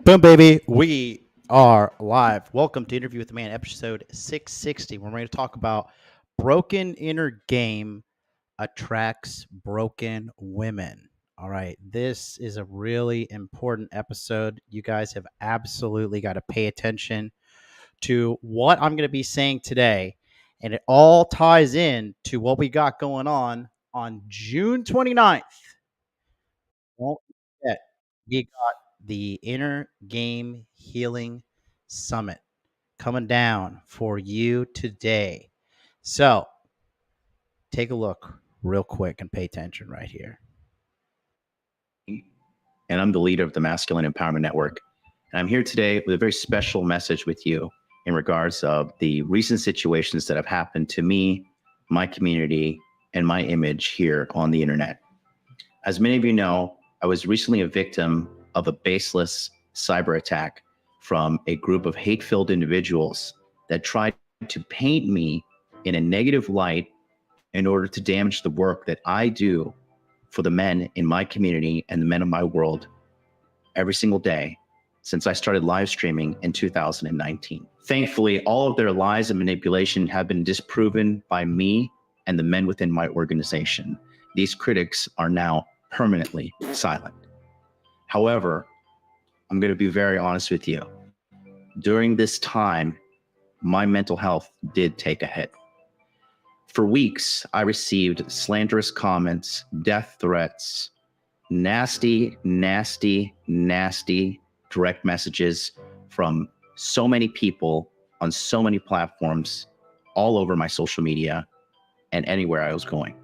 Boom, baby. We are live. Welcome to Interview with the Man, episode 660. We're going to talk about broken inner game attracts broken women. All right. This is a really important episode. You guys have absolutely got to pay attention to what I'm going to be saying today. And it all ties in to what we got going on June 29th. Won't forget, we got the Inner Game Healing Summit coming down for you today. So take a look real quick and pay attention right here. And I'm the leader of the Masculine Empowerment Network. And I'm here today with a very special message with you in regards of the recent situations that have happened to me, my community, and my image here on the internet. As many of you know, I was recently a victim of a baseless cyber attack from a group of hate-filled individuals that tried to paint me in a negative light in order to damage the work that I do for the men in my community and the men of my world every single day since I started live streaming in 2019. Thankfully, all of their lies and manipulation have been disproven by me and the men within my organization. These critics are now permanently silent. However, I'm going to be very honest with you. During this time, my mental health did take a hit. For weeks, I received slanderous comments, death threats, nasty direct messages from so many people on so many platforms all over my social media and anywhere I was going.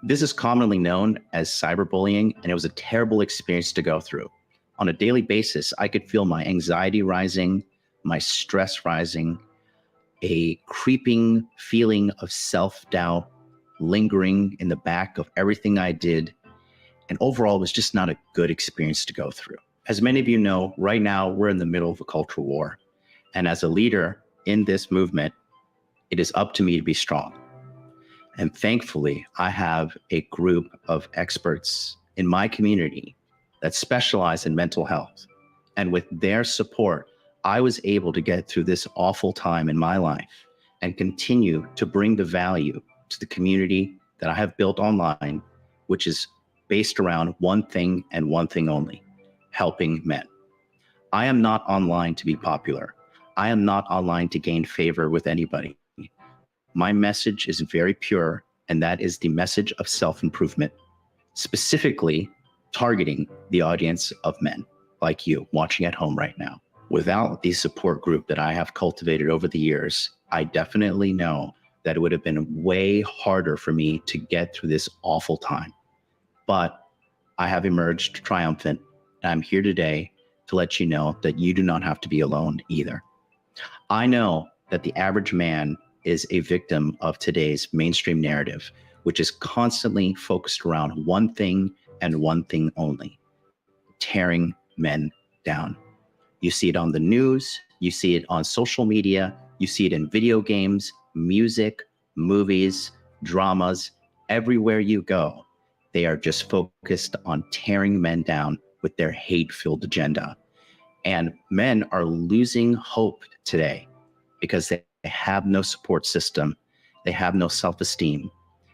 This is commonly known as cyberbullying, and it was a terrible experience to go through. On a daily basis, I could feel my anxiety rising, my stress rising, a creeping feeling of self-doubt lingering in the back of everything I did. And overall, it was just not a good experience to go through. As many of you know, right now, we're in the middle of a cultural war. And as a leader in this movement, it is up to me to be strong. And thankfully, I have a group of experts in my community that specialize in mental health. And with their support, I was able to get through this awful time in my life and continue to bring the value to the community that I have built online, which is based around one thing and one thing only: helping men. I am not online to be popular. I am not online to gain favor with anybody. My message is very pure, and that is the message of self-improvement, specifically targeting the audience of men like you watching at home right now. Without the support group that I have cultivated over the years, I definitely know that it would have been way harder for me to get through this awful time. But I have emerged triumphant, and I'm here today to let you know that you do not have to be alone either. I know that the average man is a victim of today's mainstream narrative, which is constantly focused around one thing and one thing only: tearing men down. You see it on the news, you see it on social media, you see it in video games, music, movies, dramas. Everywhere you go, they are just focused on tearing men down with their hate-filled agenda. And men are losing hope today because they have no support system, they have no self-esteem,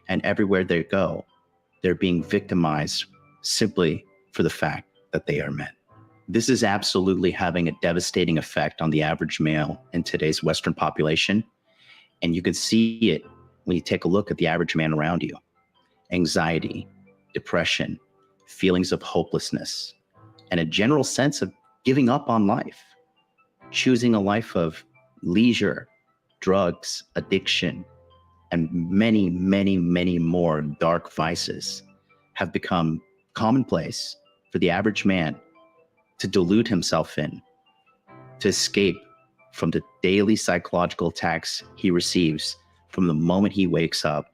and everywhere they go, they're being victimized simply for the fact that they are men. This is absolutely having a devastating effect on the average male in today's Western population. And you can see it when you take a look at the average man around you. Anxiety, depression, feelings of hopelessness, and a general sense of giving up on life, choosing a life of leisure, drugs, addiction, and many more dark vices have become commonplace for the average man to delude himself in, to escape from the daily psychological attacks he receives from the moment he wakes up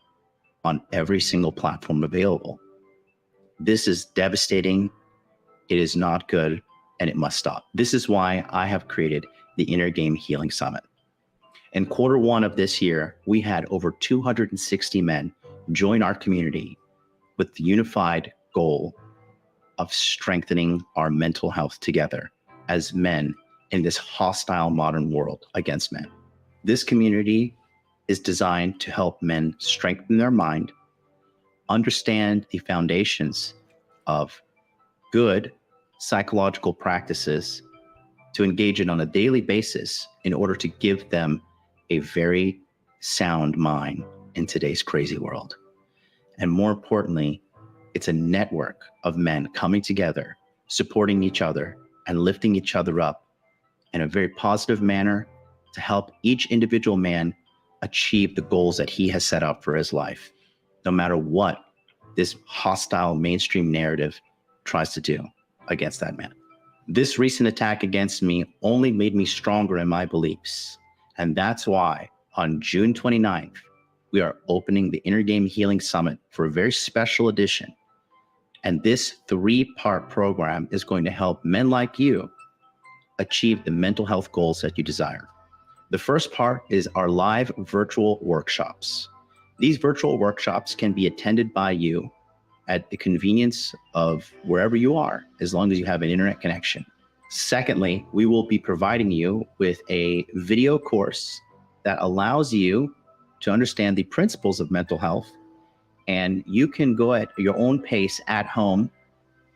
on every single platform available. This is devastating, it is not good, and it must stop. This is why I have created the Inner Game Healing Summit. In Q1 of this year, we had over 260 men join our community with the unified goal of strengthening our mental health together as men in this hostile modern world against men. This community is designed to help men strengthen their mind, understand the foundations of good psychological practices to engage in on a daily basis in order to give them a very sound mind in today's crazy world. And more importantly, it's a network of men coming together, supporting each other, and lifting each other up in a very positive manner to help each individual man achieve the goals that he has set out for his life, no matter what this hostile mainstream narrative tries to do against that man. This recent attack against me only made me stronger in my beliefs. And that's why on June 29th, we are opening the Inner Game Healing Summit for a very special edition. And this 3-part program is going to help men like you achieve the mental health goals that you desire. The first part is our live virtual workshops. These virtual workshops can be attended by you at the convenience of wherever you are, as long as you have an internet connection. Secondly, we will be providing you with a video course that allows you to understand the principles of mental health, and you can go at your own pace at home,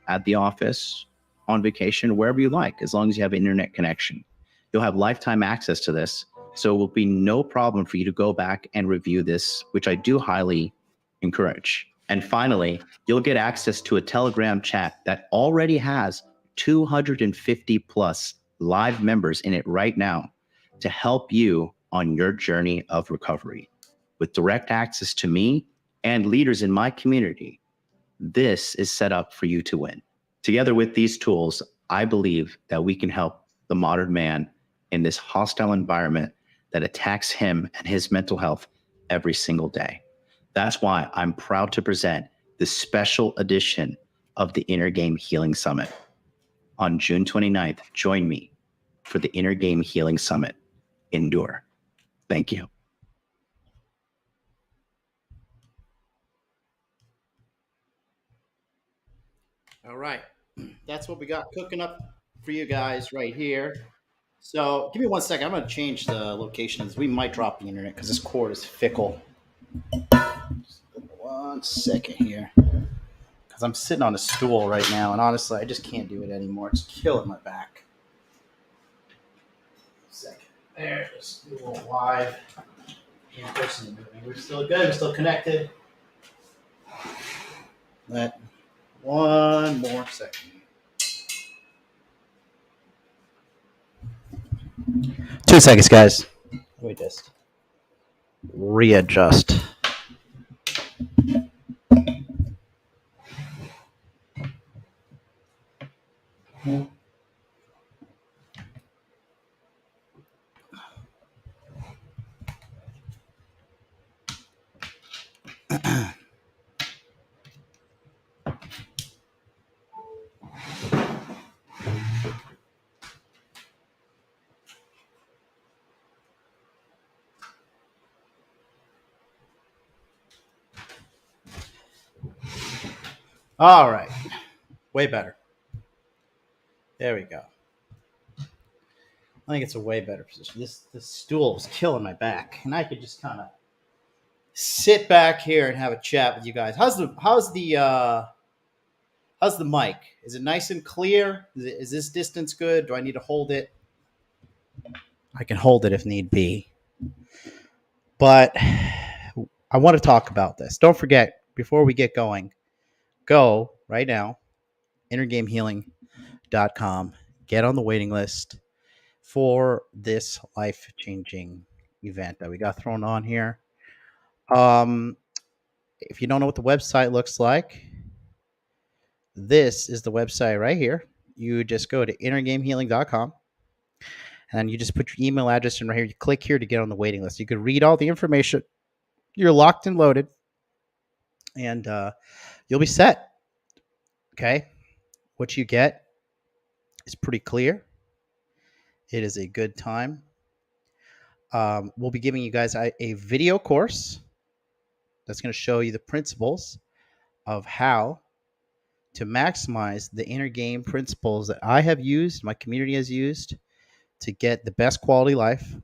at the office, on vacation, wherever you like, as long as you have an internet connection. You'll have lifetime access to this, so it will be no problem for you to go back and review this, which I do highly encourage. And finally, you'll get access to a Telegram chat that already has 250 plus live members in it right now to help you on your journey of recovery. With direct access to me and leaders in my community, this is set up for you to win. Together with these tools, I believe that we can help the modern man in this hostile environment that attacks him and his mental health every single day. That's why I'm proud to present this special edition of the Inner Game Healing Summit. On June 29th, join me for the Inner Game Healing Summit. Endure. Thank you. All right. That's what we got cooking up for you guys right here. So give me 1 second. I'm going to change the locations. We might drop the internet because this cord is fickle. Just 1 second here. Because I'm sitting on a stool right now, and honestly, I just can't do it anymore. It's killing my back. Second. There, just do a little live in-person movie. We're still good. We're still connected. Let 1 more second. 2 seconds, guys. Let me just readjust. All right. Way better. There we go. I think it's a way better position. This stool is killing my back, and I could just kind of sit back here and have a chat with you guys. How's the mic? Is it nice and clear? Is this distance good? Do I need to hold it? I can hold it if need be. But I want to talk about this. Don't forget, before we get going, go right now, innergamehealing.com. Get on the waiting list for this life-changing event that we got thrown on here. If you don't know what the website looks like, this is the website right here. You just go to innergamehealing.com and you just put your email address in right here. You click here to get on the waiting list. You can read all the information. You're locked and loaded, and you'll be set. Okay. What you get is pretty clear. It is a good time. We'll be giving you guys a video course that's going to show you the principles of how to maximize the inner game principles that I have used, my community has used to get the best quality life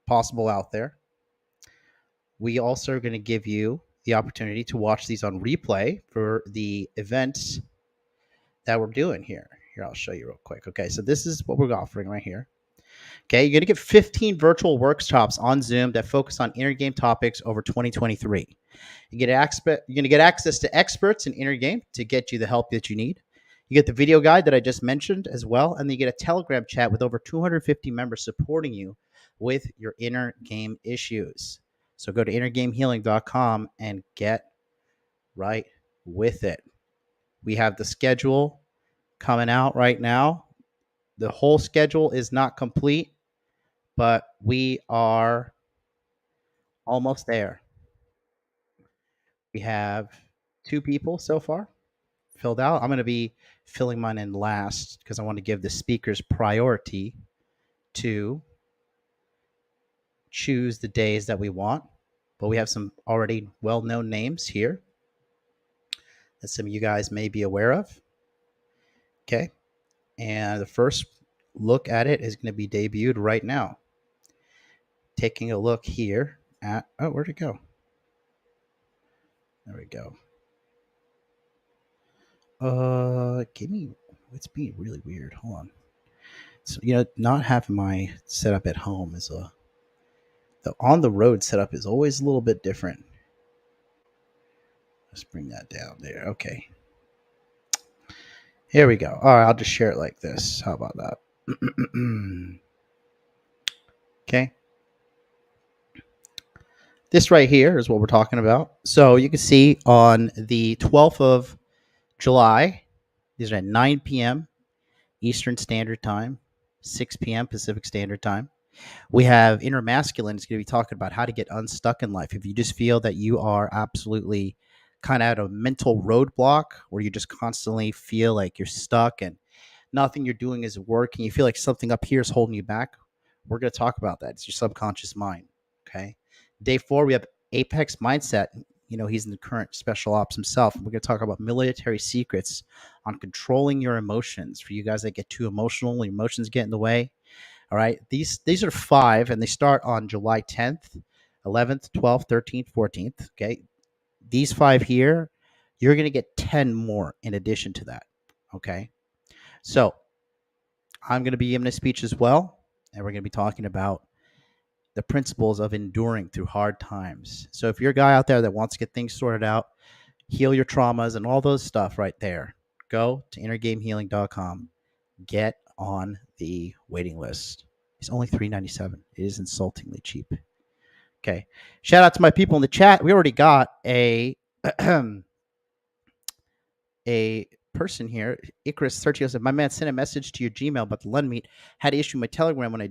possible out there. We also are going to give you the opportunity to watch these on replay for the events that we're doing here. Here, I'll show you real quick. Okay, so this is what we're offering right here. Okay, you're going to get 15 virtual workshops on Zoom that focus on inner game topics over 2023. You're going to get access to experts in inner game to get you the help that you need. You get the video guide that I just mentioned as well, and then you get a Telegram chat with over 250 members supporting you with your inner game issues. So go to innergamehealing.com and get right with it. We have the schedule coming out right now. The whole schedule is not complete, but we are almost there. We have 2 people so far filled out. I'm going to be filling mine in last because I want to give the speakers priority to choose the days that we want. But we have some already well-known names here that some of you guys may be aware of. Okay. And the first look at it is going to be debuted right now. Taking a look here at, oh, where'd it go? There we go. Give me, it's being really weird. Hold on. So, not having my setup at home is the on the road setup is always a little bit different. Let's bring that down there. Okay. Here we go. All right, I'll just share it like this. How about that? Okay. This right here is what we're talking about. So you can see on the 12th of July, these are at 9 p.m. Eastern Standard Time, 6 p.m. Pacific Standard Time. We have Inner Masculine. It's going to be talking about how to get unstuck in life. If you just feel that you are absolutely kind of at a mental roadblock where you just constantly feel like you're stuck and nothing you're doing is working, you feel like something up here is holding you back, we're going to talk about that. It's your subconscious mind. Okay. Day 4, we have Apex Mindset. He's in the current special ops himself. We're going to talk about military secrets on controlling your emotions. For you guys that get too emotional, your emotions get in the way. All right. These are 5, and they start on July 10th, 11th, 12th, 13th, 14th. Okay. These 5 here, you're going to get 10 more in addition to that. Okay. So I'm going to be giving a speech as well, and we're going to be talking about the principles of enduring through hard times. So if you're a guy out there that wants to get things sorted out, heal your traumas and all those stuff right there, go to innergamehealing.com. Get on the waiting list. It's only $3.97. It is insultingly cheap. Okay. Shout out to my people in the chat. We already got a a person here. Icarus 30 said, "My man sent a message to your Gmail about the Lund meet. Had to issue my Telegram when I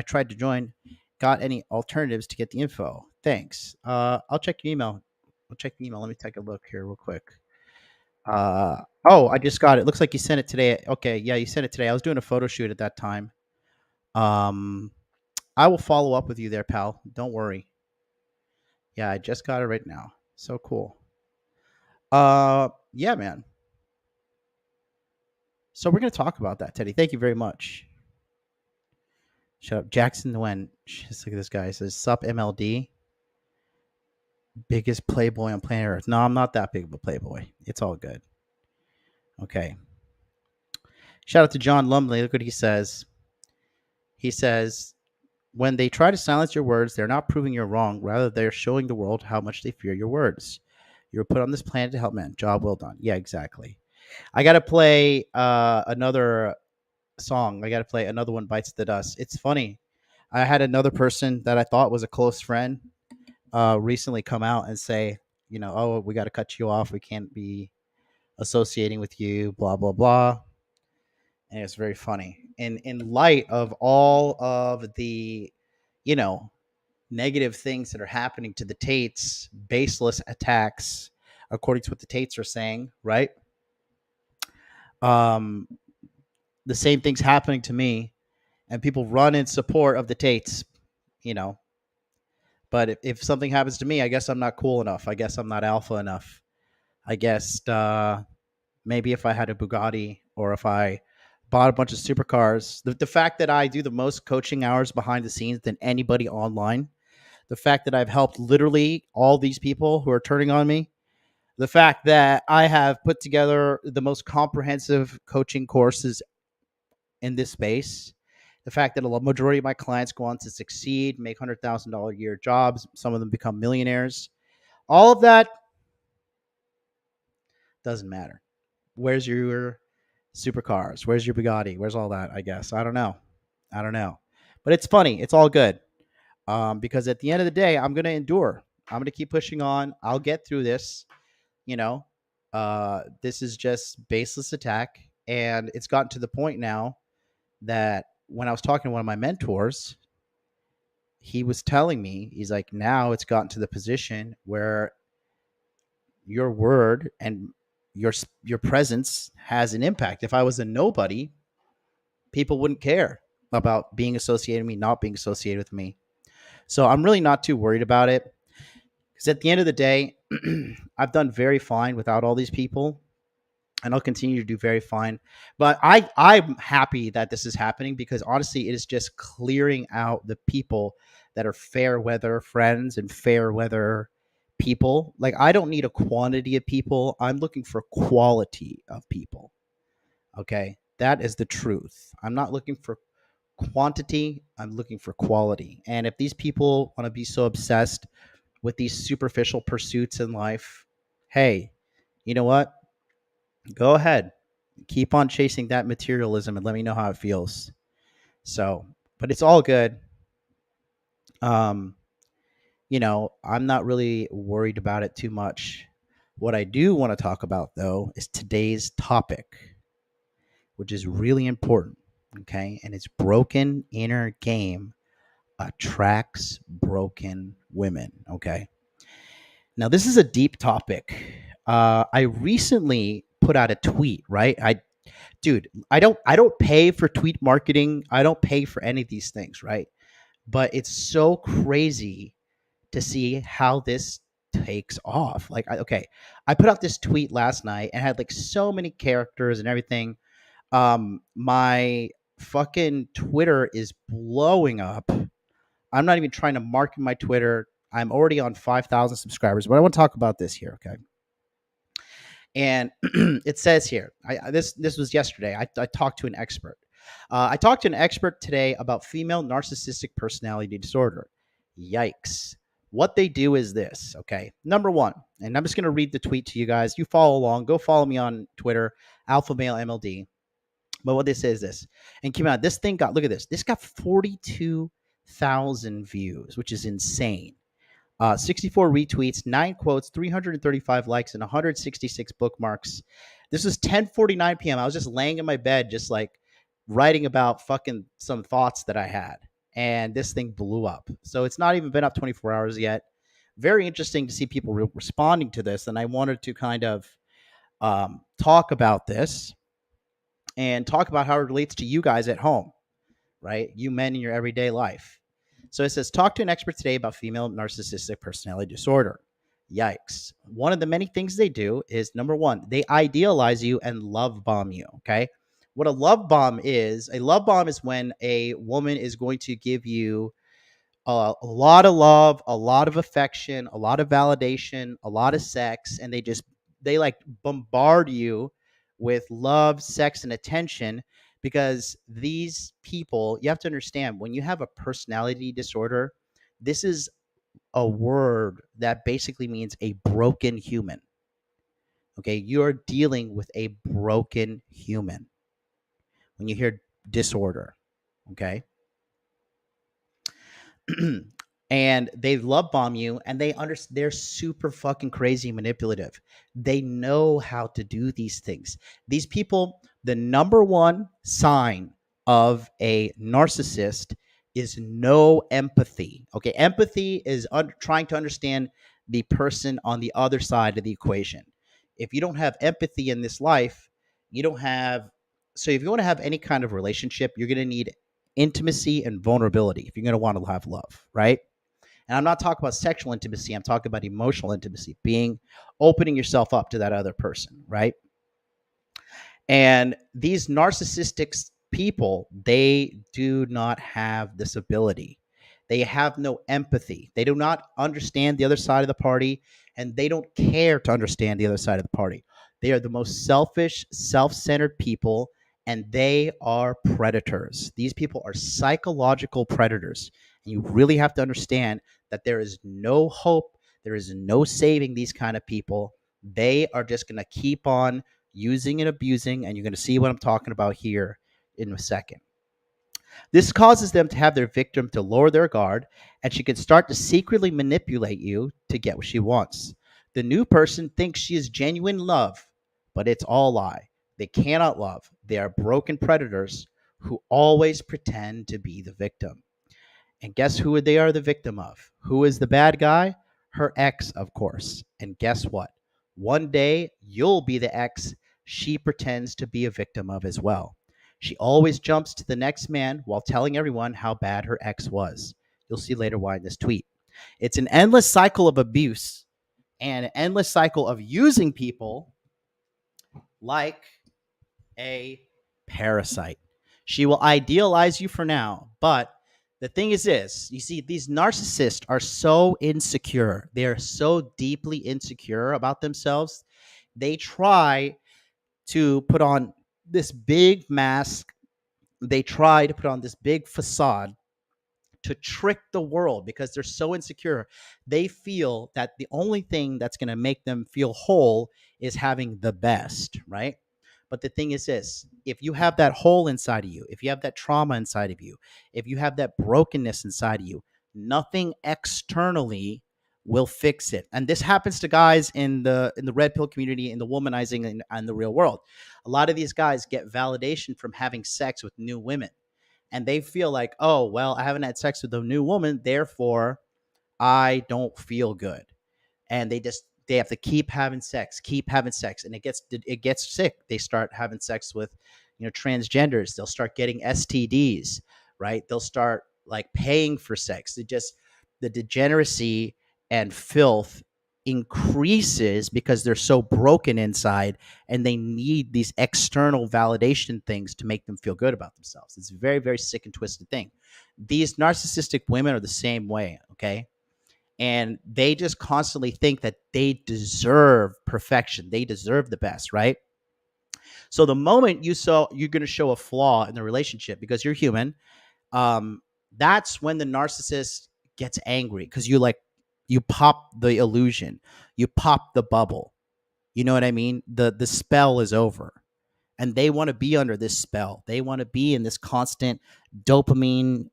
tried to join. Got any alternatives to get the info? Thanks. I'll check your email. Let me take a look here real quick. I just got it. Looks like you sent it today. Okay, yeah, you sent it today. I was doing a photo shoot at that time. I will follow up with you there, pal. Don't worry. Yeah, I just got it right now. So cool. Yeah, man. So we're gonna talk about that, Teddy. Thank you very much. Shut up, Jackson. When just look at this guy. It says sup MLD. Biggest playboy on planet Earth. No, I'm not that big of a playboy. It's all good. Okay. Shout out to John Lumley. Look what he says. He says, when they try to silence your words, they're not proving you're wrong. Rather, they're showing the world how much they fear your words. You were put on this planet to help men. Job well done. Yeah, exactly. I got to play another song. I got to play another one, Bites the Dust. It's funny. I had another person that I thought was a close friend recently come out and say, oh, we got to cut you off. We can't be associating with you, blah, blah, blah. And it's very funny. And in light of all of the, negative things that are happening to the Tates, baseless attacks, according to what the Tates are saying, right? The same thing's happening to me, and people run in support of the Tates, But if something happens to me, I guess I'm not cool enough. I guess I'm not alpha enough. I guess maybe if I had a Bugatti or if I bought a bunch of supercars. The fact that I do the most coaching hours behind the scenes than anybody online, the fact that I've helped literally all these people who are turning on me, the fact that I have put together the most comprehensive coaching courses in this space, the fact that a majority of my clients go on to succeed, make $100,000 a year jobs, some of them become millionaires, all of that doesn't matter. Where's your supercars? Where's your Bugatti? Where's all that? I guess I don't know. I don't know, but it's funny. It's all good because at the end of the day, I'm going to endure. I'm going to keep pushing on. I'll get through this. You know, this is just baseless attack, and it's gotten to the point now that when I was talking to one of my mentors, he was telling me, he's like, now it's gotten to the position where your word and your presence has an impact. If I was a nobody, people wouldn't care about being associated with me, not being associated with me. So I'm really not too worried about it because at the end of the day, I've done very fine without all these people, and I'll continue to do very fine. But I'm happy that this is happening because honestly, it is just clearing out the people that are fair weather friends and fair weather people. Like I don't need a quantity of people. I'm looking for quality of people. Okay. That is the truth. I'm not looking for quantity. I'm looking for quality. And if these people want to be so obsessed with these superficial pursuits in life, hey, you know what? Go ahead. Keep on chasing that materialism and let me know how it feels. So, but it's all good. Um, I'm not really worried about it too much. What I do want to talk about though is today's topic, which is really important. Okay. And it's broken inner game attracts broken women. Okay. Now, this is a deep topic. I recently put out a tweet, right? I don't pay for tweet marketing. I don't pay for any of these things, right? But it's so crazy to see how this takes off. Like, okay, I put out this tweet last night and had like so many characters and everything. My fucking Twitter is blowing up. I'm not even trying to market my Twitter. I'm already on 5,000 subscribers, but I want to talk about this here, okay? And it says here, this was yesterday. I talked to an expert. I talked to an expert today about female narcissistic personality disorder. Yikes. What they do is this, okay? Number one, and I'm just going to read the tweet to you guys. You follow along. Go follow me on Twitter, Alpha Male MLD. But what they say is this, and keep in mind, this thing got, look at this. This got 42,000 views, which is insane. 64 retweets, 9 quotes, 335 likes, and 166 bookmarks. This was 10:49 p.m. I was just laying in my bed, just like writing about fucking some thoughts that I had, and this thing blew up. So it's not even been up 24 hours yet. Very interesting to see people responding to this, and I wanted to kind of talk about this and talk about how it relates to you guys at home, right? You men in your everyday life. So it says, talk to an expert today about female narcissistic personality disorder. Yikes. One of the many things they do is number one, they idealize you and love bomb you. Okay. What a love bomb is when a woman is going to give you a lot of love, a lot of affection, a lot of validation, a lot of sex, and they like bombard you with love, sex, and attention because these people, you have to understand, when you have a personality disorder, this is a word that basically means a broken human. Okay, you're dealing with a broken human when you hear disorder. Okay. And they love bomb you and they're super fucking crazy manipulative. They know how to do these things. These people, the number one sign of a narcissist is no empathy. Okay, empathy is trying to understand the person on the other side of the equation. If you don't have empathy in this life, you don't have, so if you want to have any kind of relationship, you're going to need intimacy and vulnerability if you're going to want to have love, right? And I'm not talking about sexual intimacy. I'm talking about emotional intimacy, opening yourself up to that other person, right? And these narcissistic people, they do not have this ability. They have no empathy. They do not understand the other side of the party, and they don't care to understand the other side of the party. They are the most selfish, self centered people, and they are predators. These people are psychological predators. And you really have to understand that there is no hope, there is no saving these kind of people. They are just going to keep on using and abusing, and you're going to see what I'm talking about here in a second. This causes them to have their victim to lower their guard, and she can start to secretly manipulate you to get what she wants. The new person thinks she is genuine love, but it's all a lie. They cannot love. They are broken predators who always pretend to be the victim. And guess who they are the victim of? Who is the bad guy? Her ex, of course. And guess what? One day you'll be the ex she pretends to be a victim of as well. She always jumps to the next man while telling everyone how bad her ex was. You'll see later why in this tweet. It's an endless cycle of abuse and an endless cycle of using people like a parasite. She will idealize you for now, but the thing is this, you see, these narcissists are so insecure. They are so deeply insecure about themselves. They try to put on this big mask. They try to put on this big facade to trick the world because they're so insecure. They feel that the only thing that's going to make them feel whole is having the best, right? But the thing is this, if you have that hole inside of you, if you have that trauma inside of you, if you have that brokenness inside of you, nothing externally will fix it. And this happens to guys in the red pill community, in the womanizing and the real world. A lot of these guys get validation from having sex with new women, and they feel like, oh, well, I haven't had sex with a new woman, therefore I don't feel good. And they have to keep having sex, and it gets sick. They start having sex with, transgenders. They'll start getting STDs, right? They'll start like paying for sex. The degeneracy and filth increases because they're so broken inside, and they need these external validation things to make them feel good about themselves. It's a very, very sick and twisted thing. These narcissistic women are the same way, okay? And they just constantly think that they deserve perfection. They deserve the best, right? So the moment you're going to show a flaw in the relationship because you're human, um, that's when the narcissist gets angry because you pop the illusion, you pop the bubble. You know what I mean? The spell is over, and they want to be under this spell. They want to be in this constant dopamine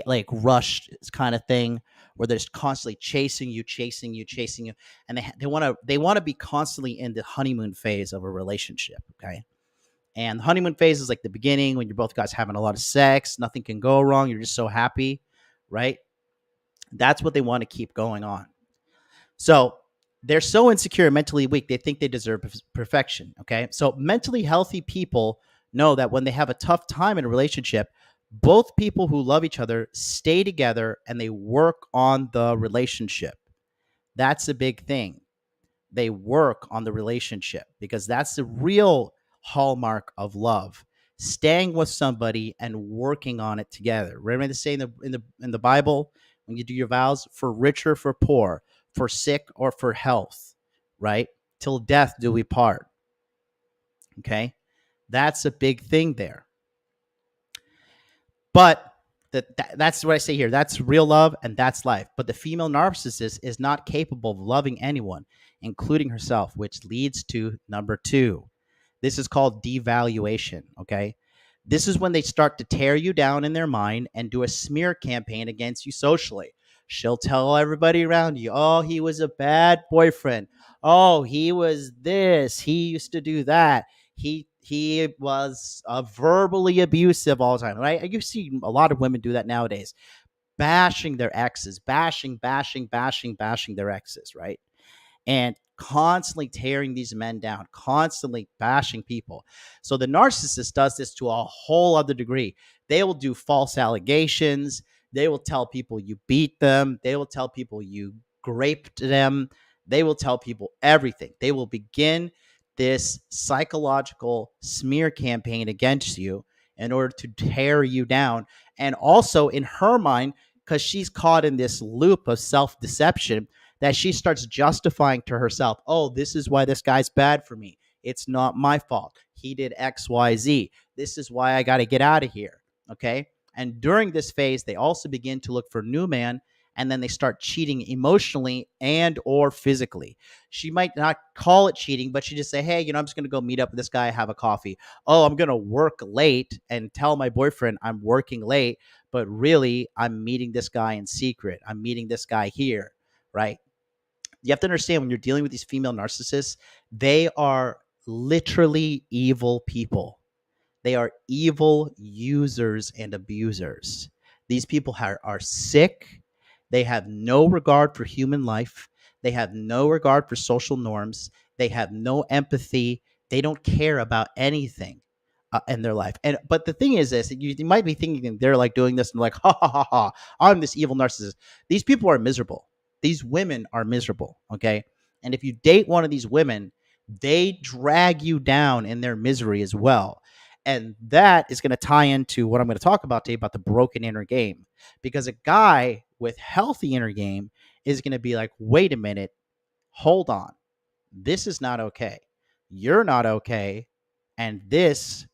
like rush kind of thing where they're just constantly chasing you, chasing you, chasing you, and they want to be constantly in the honeymoon phase of a relationship. Okay, and the honeymoon phase is like the beginning when you're both guys having a lot of sex, nothing can go wrong, you're just so happy, right? That's what they want to keep going on. So they're so insecure and mentally weak, they think they deserve perfection. Okay. So mentally healthy people know that when they have a tough time in a relationship, both people who love each other stay together and they work on the relationship. That's a big thing. They work on the relationship because that's the real hallmark of love. Staying with somebody and working on it together. Remember they say in the Bible, when you do your vows, for rich or for poor, for sick or for health, right? Till death do we part. Okay? That's a big thing there. But that's what I say here. That's real love and that's life. But the female narcissist is not capable of loving anyone, including herself, which leads to number two. This is called devaluation. Okay. This is when they start to tear you down in their mind and do a smear campaign against you socially. She'll tell everybody around you, oh, he was a bad boyfriend. Oh, he was this. He used to do that. He was verbally abusive all the time, right? You see a lot of women do that nowadays, bashing their exes, bashing their exes, right? And constantly tearing these men down, constantly bashing people. So the narcissist does this to a whole other degree. They will do false allegations. They will tell people you beat them. They will tell people you raped them. They will tell people everything. They will begin this psychological smear campaign against you in order to tear you down. And also in her mind, because she's caught in this loop of self-deception, that she starts justifying to herself, oh, this is why this guy's bad for me. It's not my fault. He did XYZ. This is why I got to get out of here. Okay. And during this phase, they also begin to look for new man, and then they start cheating emotionally and or physically. She might not call it cheating, but she just say, hey, I'm just going to go meet up with this guy, have a coffee. Oh, I'm going to work late and tell my boyfriend I'm working late, but really I'm meeting this guy in secret. I'm meeting this guy here, right? You have to understand, when you're dealing with these female narcissists, they are literally evil people. They are evil users and abusers. These people are sick. They have no regard for human life. They have no regard for social norms. They have no empathy. They don't care about anything in their life. But the thing is this: you might be thinking they're like doing this and like, ha ha ha ha, I'm this evil narcissist. These people are miserable. These women are miserable. Okay, and if you date one of these women, they drag you down in their misery as well. And that is going to tie into what I'm going to talk about today about the broken inner game. Because a guy with healthy inner game is going to be like, wait a minute, hold on. This is not okay. You're not okay. And this,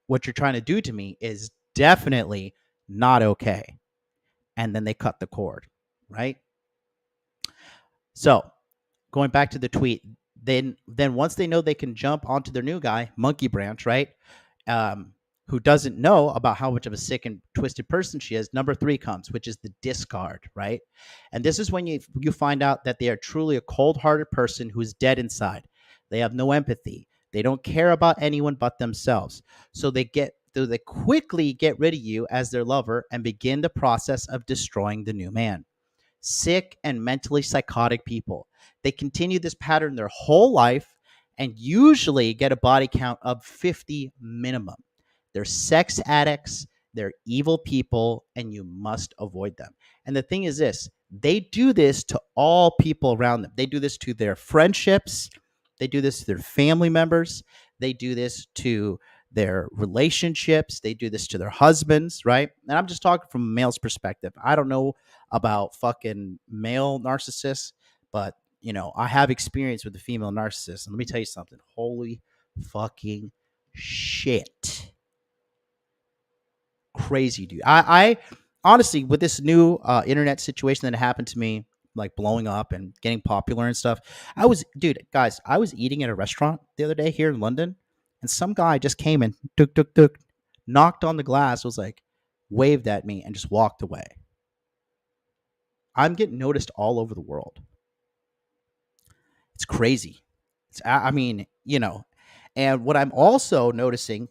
what you're trying to do to me, is definitely not okay. And then they cut the cord, right? So going back to the tweet, then once they know they can jump onto their new guy, Monkey Branch, right? Who doesn't know about how much of a sick and twisted person she is, number 3 comes, which is the discard, right? And this is when you find out that they are truly a cold-hearted person who's dead inside. They have no empathy. They don't care about anyone but themselves. So they quickly get rid of you as their lover and begin the process of destroying the new man. Sick and mentally psychotic people. They continue this pattern their whole life and usually get a body count of 50 minimum. They're sex addicts, they're evil people, and you must avoid them. And the thing is this: they do this to all people around them. They do this to their friendships, they do this to their family members, they do this to their relationships, they do this to their husbands, right? And I'm just talking from a male's perspective. I don't know about fucking male narcissists, but I have experience with the female narcissist. And let me tell you something. Holy fucking shit. Crazy, dude. I honestly, with this new internet situation that happened to me, like blowing up and getting popular and stuff, I was eating at a restaurant the other day here in London, and some guy just came and knocked on the glass, was like, waved at me, and just walked away. I'm getting noticed all over the world. It's crazy. I mean, and what I'm also noticing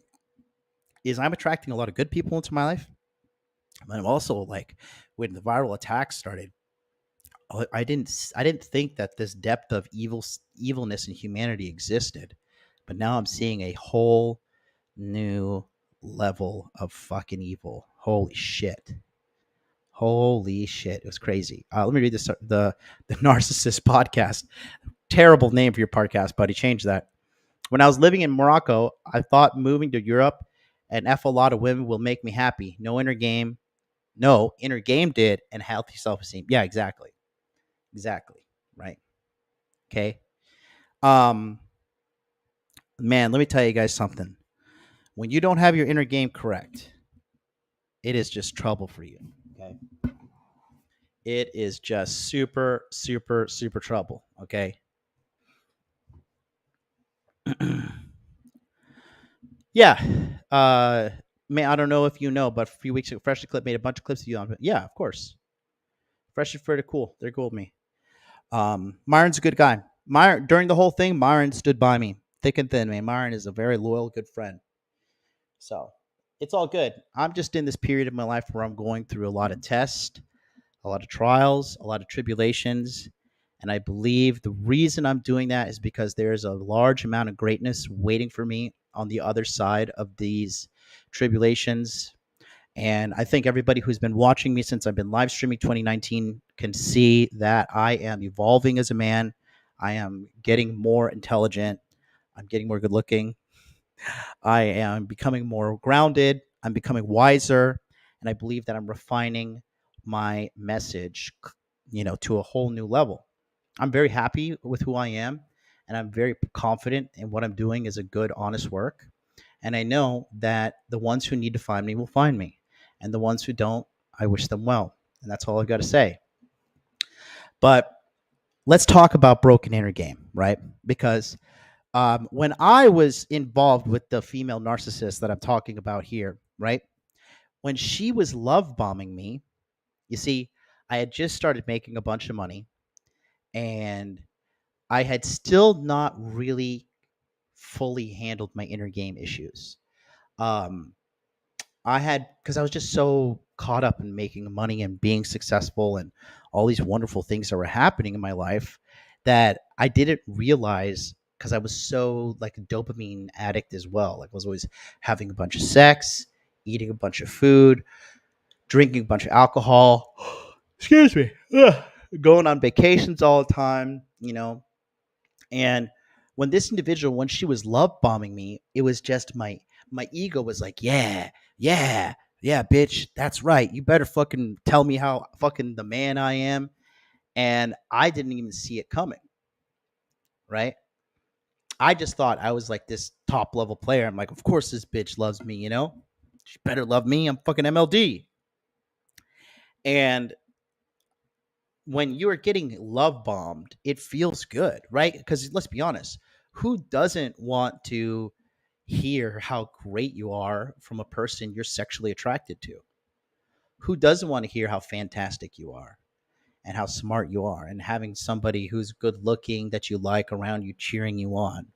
is I'm attracting a lot of good people into my life. But I'm also like, when the viral attacks started, I didn't think that this depth of evilness and humanity existed. But now I'm seeing a whole new level of fucking evil. Holy shit. Holy shit. It was crazy. Let me read this the Narcissist podcast. Terrible name for your podcast, buddy. Change that. When I was living in Morocco, I thought moving to Europe and F a lot of women will make me happy. No, inner game did, and healthy self-esteem. Yeah, exactly. Exactly. Right. Okay. Um, man, let me tell you guys something. When you don't have your inner game correct, it is just trouble for you. Okay. It is just super, super, super trouble. Okay. Yeah. Man, I don't know if you know, but a few weeks ago, Freshly Clip made a bunch of clips of you on it. Yeah, of course. Fresh and Fred are cool. They're cool with me. Myron's a good guy. Myron, during the whole thing, Myron stood by me, thick and thin, man. Myron is a very loyal, good friend. So it's all good. I'm just in this period of my life where I'm going through a lot of tests, a lot of trials, a lot of tribulations. And I believe the reason I'm doing that is because there's a large amount of greatness waiting for me on the other side of these tribulations. And I think everybody who's been watching me since I've been live streaming 2019 can see that I am evolving as a man. I am getting more intelligent. I'm getting more good looking. I am becoming more grounded. I'm becoming wiser. And I believe that I'm refining my message, to a whole new level. I'm very happy with who I am. And I'm very confident in what I'm doing is a good, honest work. And I know that the ones who need to find me will find me. And the ones who don't, I wish them well. And that's all I've got to say. But let's talk about broken inner game, right? Because when I was involved with the female narcissist that I'm talking about here, right? When she was love bombing me, you see, I had just started making a bunch of money and I had still not really fully handled my inner game issues. Um, I had, because I was just so caught up in making money and being successful and all these wonderful things that were happening in my life that I didn't realize because I was so like a dopamine addict as well. Like I was always having a bunch of sex, eating a bunch of food, drinking a bunch of alcohol. Excuse me. Ugh. Going on vacations all the time. And when this individual, when she was love bombing me, it was just my ego was like, yeah, yeah, yeah, bitch, that's right. You better fucking tell me how fucking the man I am. And I didn't even see it coming, right? I just thought I was like this top level player. I'm like, of course this bitch loves me. She better love me. I'm fucking MLD. And when you are getting love bombed, it feels good, right? Because let's be honest, who doesn't want to hear how great you are from a person you're sexually attracted to? Who doesn't want to hear how fantastic you are and how smart you are and having somebody who's good looking that you like around you cheering you on?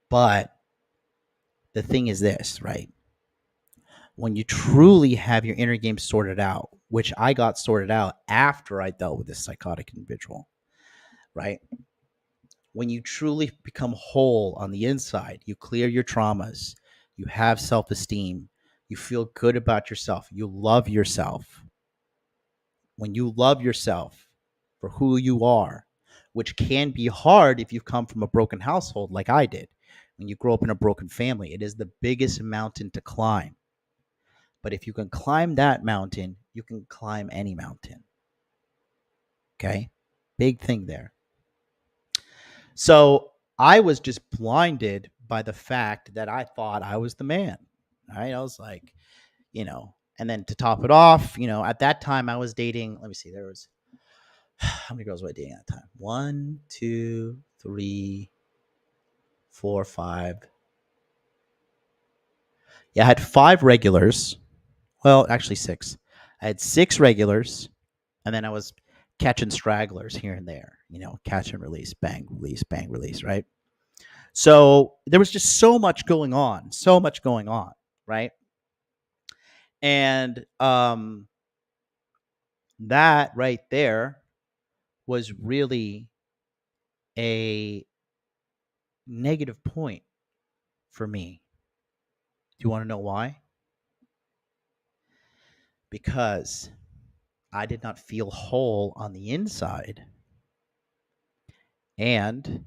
But the thing is this, right? When you truly have your inner game sorted out, which I got sorted out after I dealt with this psychotic individual, right? When you truly become whole on the inside, you clear your traumas, you have self esteem, you feel good about yourself, you love yourself. When you love yourself for who you are, which can be hard if you've come from a broken household like I did. When you grow up in a broken family, it is the biggest mountain to climb. But if you can climb that mountain, you can climb any mountain. Okay? Big thing there. So I was just blinded by the fact that I thought I was the man. Right? I was like, and then to top it off, at that time I was dating, let me see, there was how many girls was I dating at the time? One, two, three, four, five. Yeah, I had five regulars. Well, actually six. I had six regulars, and then I was catching stragglers here and there, catch and release, bang, release, right? So there was just so much going on, right? And that right there was really a negative point for me. Do you want to know why? Because I did not feel whole on the inside. And,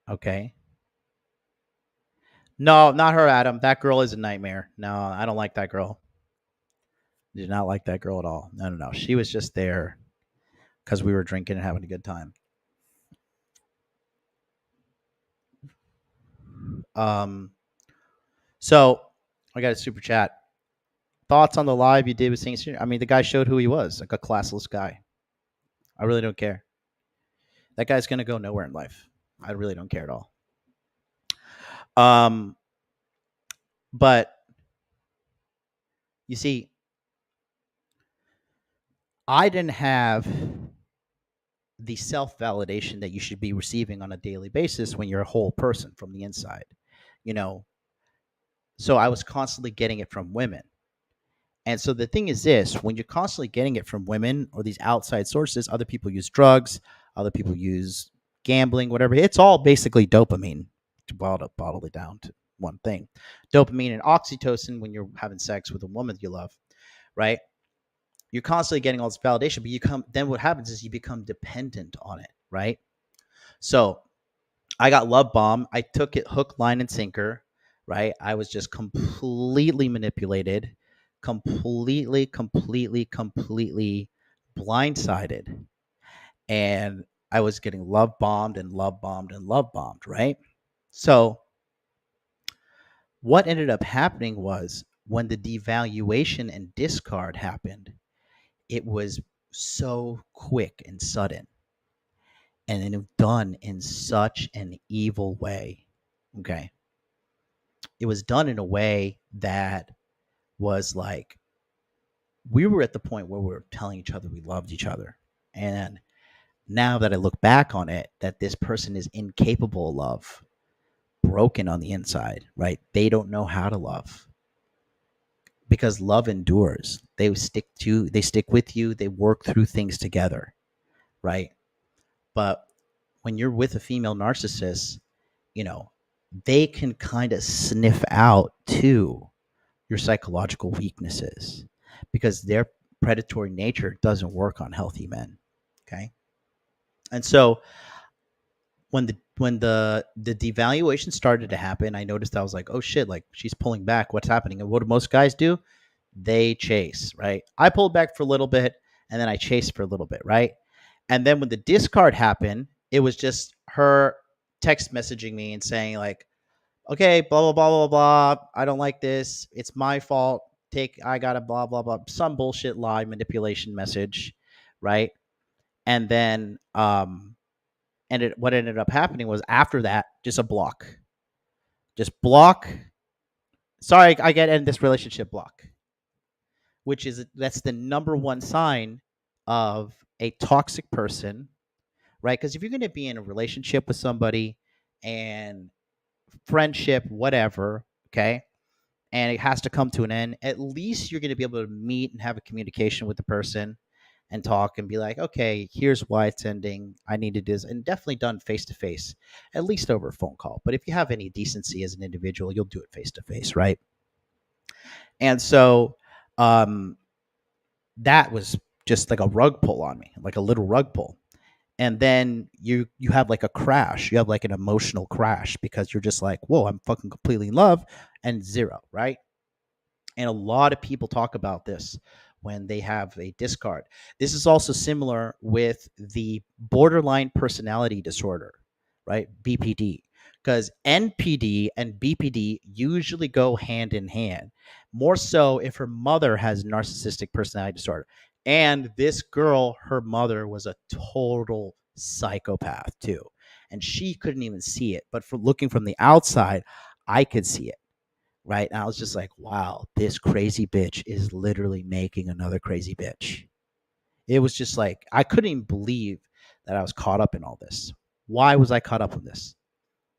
okay. No, not her, Adam. That girl is a nightmare. No, I don't like that girl. Did not like that girl at all. No, no, no. She was just there because we were drinking and having a good time. Um, so I got a super chat. Thoughts on the live you did with Saint Senior? I mean, the guy showed who he was, like a classless guy. I really don't care. That guy's gonna go nowhere in life. I really don't care at all. Um, but you see, I didn't have the self validation that you should be receiving on a daily basis when you're a whole person from the inside, you know. So I was constantly getting it from women. And so the thing is this, when you're constantly getting it from women or these outside sources, other people use drugs, other people use gambling, whatever. It's all basically dopamine to bottle it down to one thing. Dopamine and oxytocin when you're having sex with a woman you love, right? You're constantly getting all this validation, but then what happens is you become dependent on it, right? So I got love bombed. I took it hook, line, and sinker. Right. I was just completely manipulated, completely blindsided. And I was getting love bombed and love bombed and love bombed. Right. So what ended up happening was when the devaluation and discard happened, it was so quick and sudden, and then done in such an evil way. Okay. It was done in a way that was like we were at the point where we were telling each other we loved each other. And now that I look back on it, that this person is incapable of love, broken on the inside, right? They don't know how to love because love endures. They stick with you, they work through things together, right? But when you're with a female narcissist, you know, they can kind of sniff out too your psychological weaknesses because their predatory nature doesn't work on healthy men. Okay. And so when the devaluation started to happen, I noticed I was like, oh shit, like she's pulling back. What's happening? And what do most guys do? They chase, right? I pulled back for a little bit and then I chased for a little bit, right? And then when the discard happened, it was just her text messaging me and saying, like, okay, blah, blah, blah, blah, blah. I don't like this. It's my fault. I got a blah, blah, blah. Some bullshit lie manipulation message, right? And then, what ended up happening was after that, just a block. Just block. Sorry, I get in this relationship block, that's the number one sign of a toxic person, right? Because if you're going to be in a relationship with somebody and friendship, whatever, okay, and it has to come to an end, at least you're going to be able to meet and have a communication with the person and talk and be like, okay, here's why it's ending. I need to do this, and definitely done face to face, at least over a phone call. But if you have any decency as an individual, you'll do it face to face, right? And so, that was just like a rug pull on me, like a little rug pull. And then you have like a crash. You have like an emotional crash because you're just like, whoa, I'm fucking completely in love, and zero, right? And a lot of people talk about this when they have a discard. This is also similar with the borderline personality disorder, right? BPD. Because NPD and BPD usually go hand in hand, more so if her mother has narcissistic personality disorder. And this girl, her mother was a total psychopath too. And she couldn't even see it. But from looking from the outside, I could see it, right? And I was just like, wow, this crazy bitch is literally making another crazy bitch. It was just like, I couldn't even believe that I was caught up in all this. Why was I caught up in this?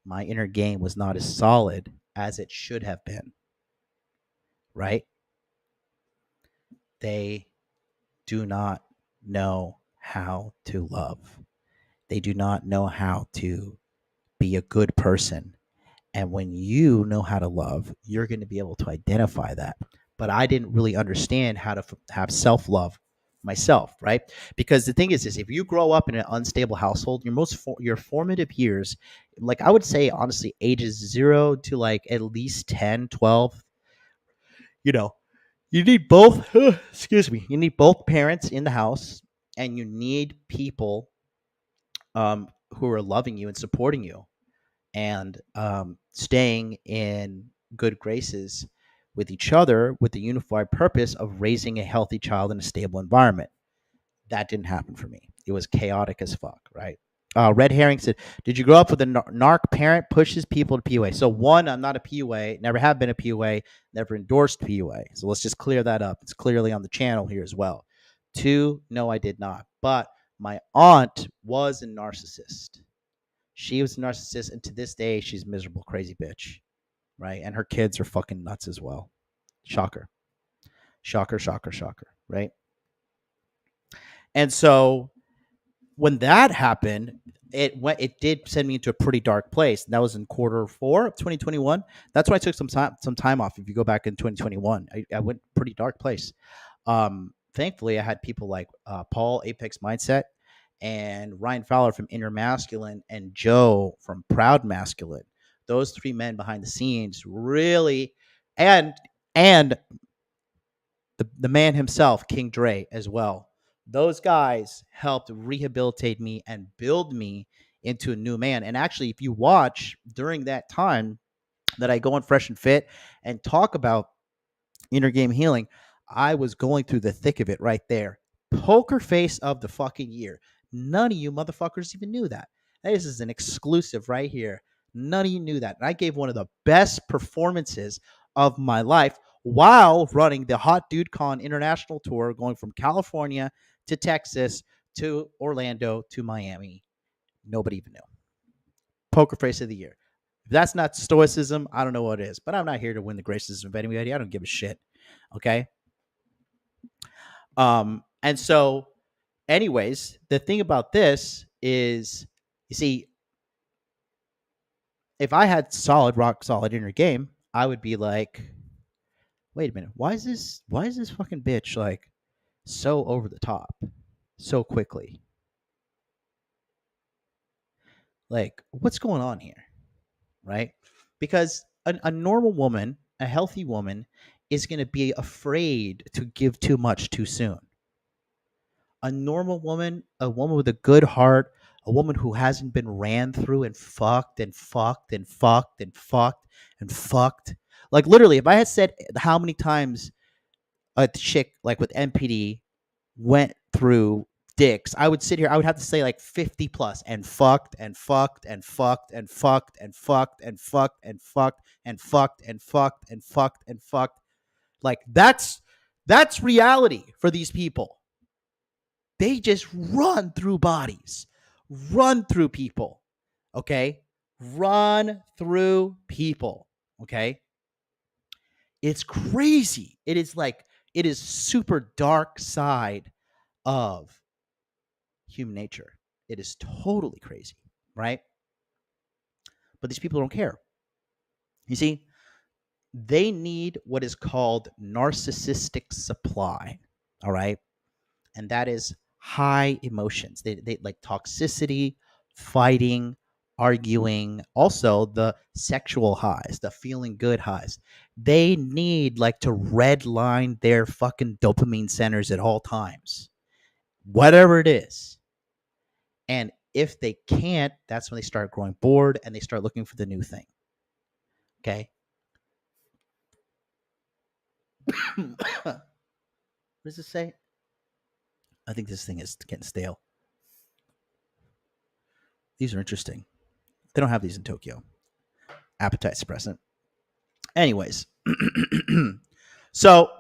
My inner game was not as solid as it should have been, right? They do not know how to love. They do not know how to be a good person. And when you know how to love, you're going to be able to identify that. But I didn't really understand how to have self love myself, right? Because the thing is if you grow up in an unstable household, your formative years, like I would say honestly, ages 0 to like at least 10, 12, you know, you need both. Excuse me. You need both parents in the house, and you need people who are loving you and supporting you and staying in good graces with each other with the unified purpose of raising a healthy child in a stable environment. That didn't happen for me. It was chaotic as fuck, right? Red Herring said, did you grow up with a narc parent pushes people to PUA? So one, I'm not a PUA, never have been a PUA, never endorsed PUA. So let's just clear that up. It's clearly on the channel here as well. Two, no, I did not. But my aunt was a narcissist. She was a narcissist, and to this day, she's a miserable, crazy bitch, right? And her kids are fucking nuts as well. Shocker, shocker, shocker, shocker, right? And so when that happened, it did send me into a pretty dark place. That was in Q4 of 2021. That's why I took some time off. If you go back in 2021, I went pretty dark place. Thankfully, I had people like Paul, Apex Mindset, and Ryan Fowler from Inner Masculine, and Joe from Proud Masculine. Those three men behind the scenes really, and and the man himself, King Dre, as well. Those guys helped rehabilitate me and build me into a new man. And actually, if you watch during that time that I go on Fresh and Fit and talk about inner game healing, I was going through the thick of it right there. Poker face of the fucking year. None of you motherfuckers even knew that. This is an exclusive right here. None of you knew that. And I gave one of the best performances of my life while running the Hot Dude Con International Tour, going from California to Texas to Orlando to Miami. Nobody even knew. Poker face of the year. If that's not stoicism, I don't know what is. But I'm not here to win the graces of anybody. I don't give a shit. Okay. And so, anyways, the thing about this is, you see, if I had solid, rock solid inner game, I would be like, wait a minute, why is this fucking bitch like so over the top so quickly? Like, what's going on here? Right? Because a normal woman, a healthy woman, is going to be afraid to give too much too soon. A normal woman, a woman with a good heart, a woman who hasn't been ran through and fucked and fucked and fucked and fucked and fucked. Like, literally, if I had said how many times a chick like with MPD went through dicks, I would sit here, I would have to say like 50 plus and fucked and fucked and fucked and fucked and fucked and fucked and fucked and fucked and fucked and fucked and fucked. Like, that's reality for these people. They just run through bodies, run through people. Okay. Run through people. Okay. It's crazy. It is like, it is super dark side of human nature. It is totally crazy. Right. But these people don't care. You see, they need what is called narcissistic supply. All right. And that is high emotions. They like toxicity, fighting, arguing, also the sexual highs, the feeling good highs. They need like to redline their fucking dopamine centers at all times, whatever it is. And if they can't, that's when they start growing bored and they start looking for the new thing. Okay. What does it say? I think this thing is getting stale. These are interesting. They don't have these in Tokyo. Appetite suppressant. Anyways, so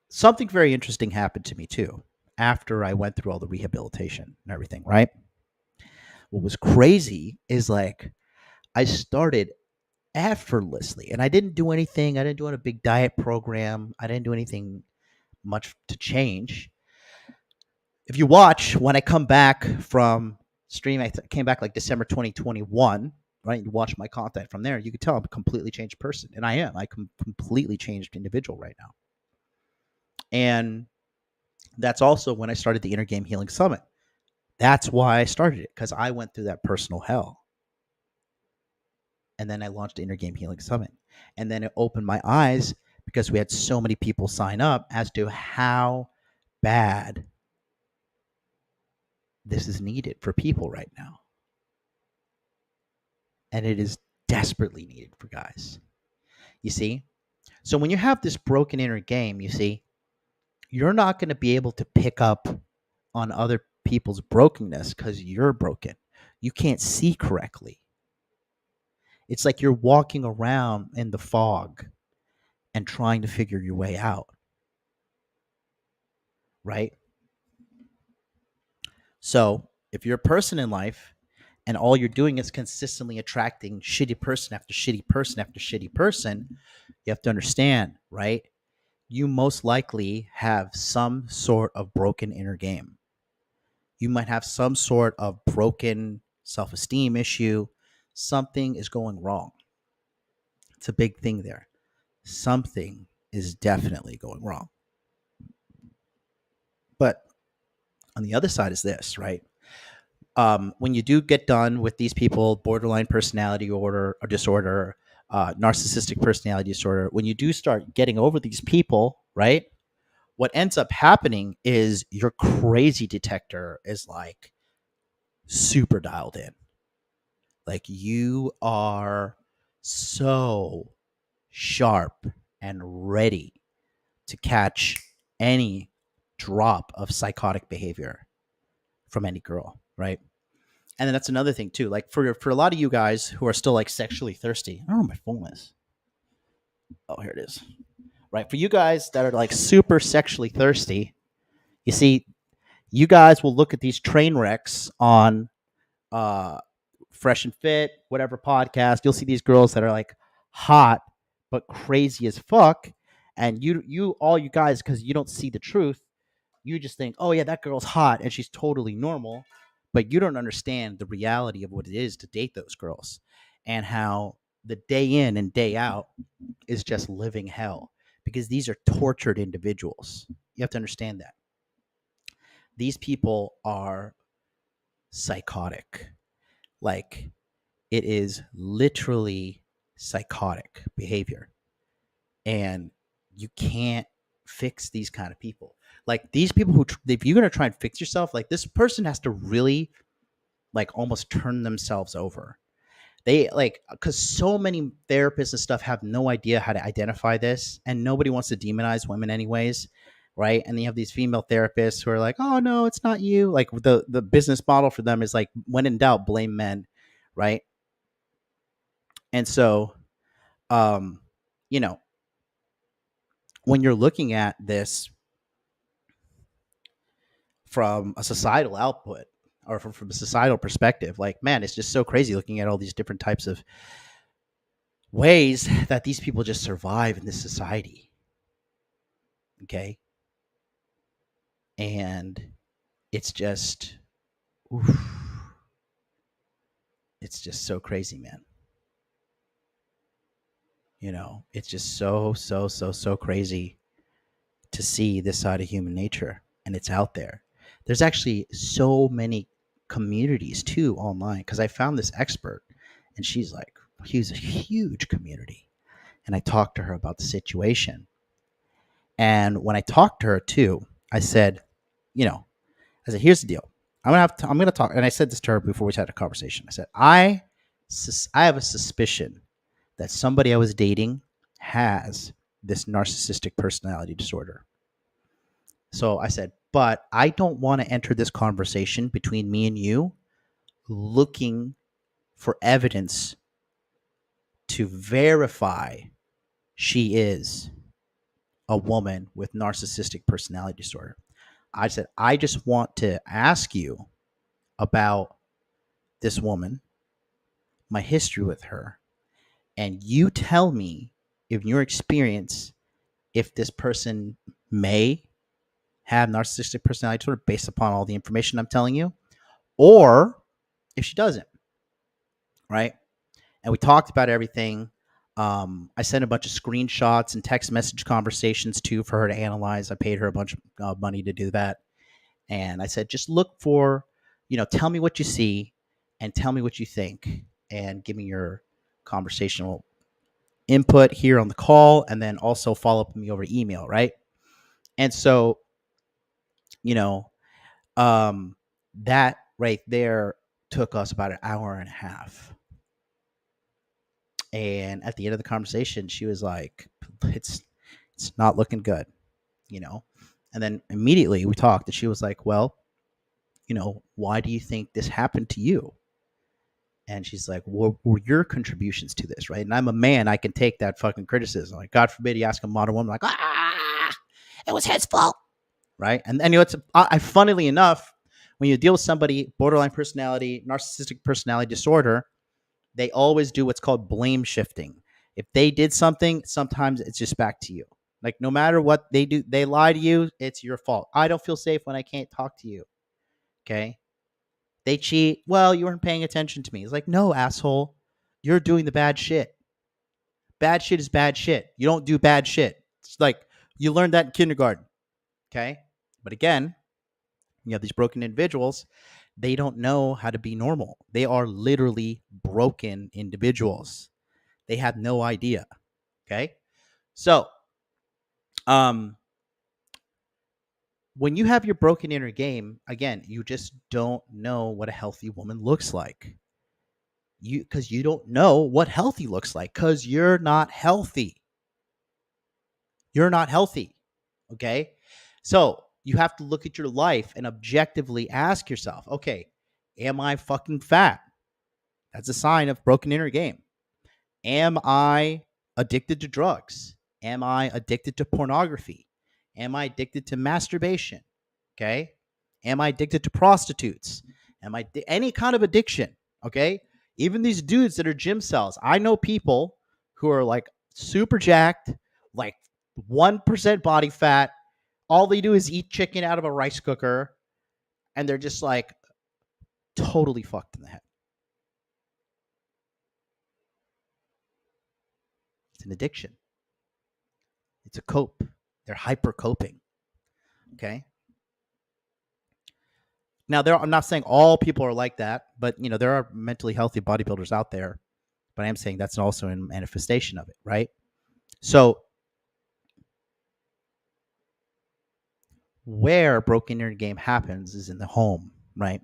something very interesting happened to me too after I went through all the rehabilitation and everything, right? What was crazy is like I started effortlessly and I didn't do anything. I didn't do a big diet program. I didn't do anything much to change. If you watch when I come back from stream, I came back like December 2021, right? You watch my content from there, you can tell I'm a completely changed person. And I am. I completely changed individual right now. And that's also when I started the Inner Game Healing Summit. That's why I started it, because I went through that personal hell. And then I launched the Inner Game Healing Summit. And then it opened my eyes because we had so many people sign up as to how bad this is needed for people right now. And it is desperately needed for guys. You see? So when you have this broken inner game, you see, you're not going to be able to pick up on other people's brokenness because you're broken. You can't see correctly. It's like you're walking around in the fog and trying to figure your way out. Right? So if you're a person in life and all you're doing is consistently attracting shitty person after shitty person after shitty person, you have to understand, right? You most likely have some sort of broken inner game. You might have some sort of broken self-esteem issue. Something is going wrong. It's a big thing there. Something is definitely going wrong. On the other side is this, right? When you do get done with these people, borderline personality order or disorder, narcissistic personality disorder, when you do start getting over these people, right? What ends up happening is your crazy detector is like super dialed in. Like you are so sharp and ready to catch any drop of psychotic behavior from any girl, right? And then that's another thing too. Like for a lot of you guys who are still like sexually thirsty, I don't know where my phone is. Oh, here it is. Right. For you guys that are like super sexually thirsty, you see, you guys will look at these train wrecks on uh Fresh and Fit, whatever podcast. You'll see these girls that are like hot but crazy as fuck. And all you guys, because you don't see the truth, you just think, oh yeah, that girl's hot and she's totally normal, but you don't understand the reality of what it is to date those girls and how the day in and day out is just living hell because these are tortured individuals. You have to understand that. These people are psychotic. Like it is literally psychotic behavior. And you can't fix these kind of people. Like these people who, if you're gonna try and fix yourself, like this person has to really like almost turn themselves over. They like because so many therapists and stuff have no idea how to identify this, and nobody wants to demonize women anyways, right? And you have these female therapists who are like, "Oh no, it's not you." Like the business model for them is like, when in doubt, blame men, right? And so, um, you know, when you're looking at this from a societal output or from a societal perspective, like man, it's just so crazy looking at all these different types of ways that these people just survive in this society. Okay. And it's just, oof, it's just so crazy, man. It's just so crazy to see this side of human nature, and it's out there. There's actually so many communities too online because I found this expert, and she's like, he's a huge community, and I talked to her about the situation. And when I talked to her too, I said, you know, I said, here's the deal. I'm gonna talk, and I said this to her before we had a conversation. I said, I have a suspicion that somebody I was dating has this narcissistic personality disorder. So I said, but I don't want to enter this conversation between me and you looking for evidence to verify she is a woman with narcissistic personality disorder. I said, I just want to ask you about this woman, my history with her, and you tell me, in your experience, if this person may have narcissistic personality disorder based upon all the information I'm telling you, or if she doesn't, right? And we talked about everything. I sent a bunch of screenshots and text message conversations too for her to analyze. I paid her a bunch of money to do that. And I said, just look for, tell me what you see and tell me what you think and give me your conversational input here on the call and then also follow up with me over email, right? And so, you know, um, that right there took us about an hour and a half. And at the end of the conversation, she was like, it's not looking good, you know? And then immediately we talked and she was like, well, why do you think this happened to you? And she's like, what were your contributions to this, right? And I'm a man, I can take that fucking criticism. Like, God forbid you ask a modern woman, like, it was his fault, right? And it's funnily enough, when you deal with somebody borderline personality, narcissistic personality disorder, they always do what's called blame shifting. If they did something, sometimes it's just back to you. Like no matter what they do, they lie to you, it's your fault. I don't feel safe when I can't talk to you. Okay? They cheat. Well, you weren't paying attention to me. It's like, no, asshole. You're doing the bad shit. Bad shit is bad shit. You don't do bad shit. It's like you learned that in kindergarten. Okay? But again, You have these broken individuals. They don't know how to be normal. They are literally broken individuals. They have no idea. Okay. So, um, when you have your broken inner game, again, you just don't know what a healthy woman looks like. Because you don't know what healthy looks like, because you're not healthy. You're not healthy. Okay. So you have to look at your life and objectively ask yourself, okay, am I fucking fat? That's a sign of broken inner game. Am I addicted to drugs? Am I addicted to pornography? Am I addicted to masturbation? Okay. Am I addicted to prostitutes? Am I any kind of addiction? Okay. Even these dudes that are gym cells, I know people who are like super jacked, like 1% body fat. All they do is eat chicken out of a rice cooker, and they're just like totally fucked in the head. It's an addiction. It's a cope. They're hyper coping. Okay. Now, I'm not saying all people are like that, but there are mentally healthy bodybuilders out there. But I am saying that's also a manifestation of it, right? So, where broken inner game happens is in the home, right?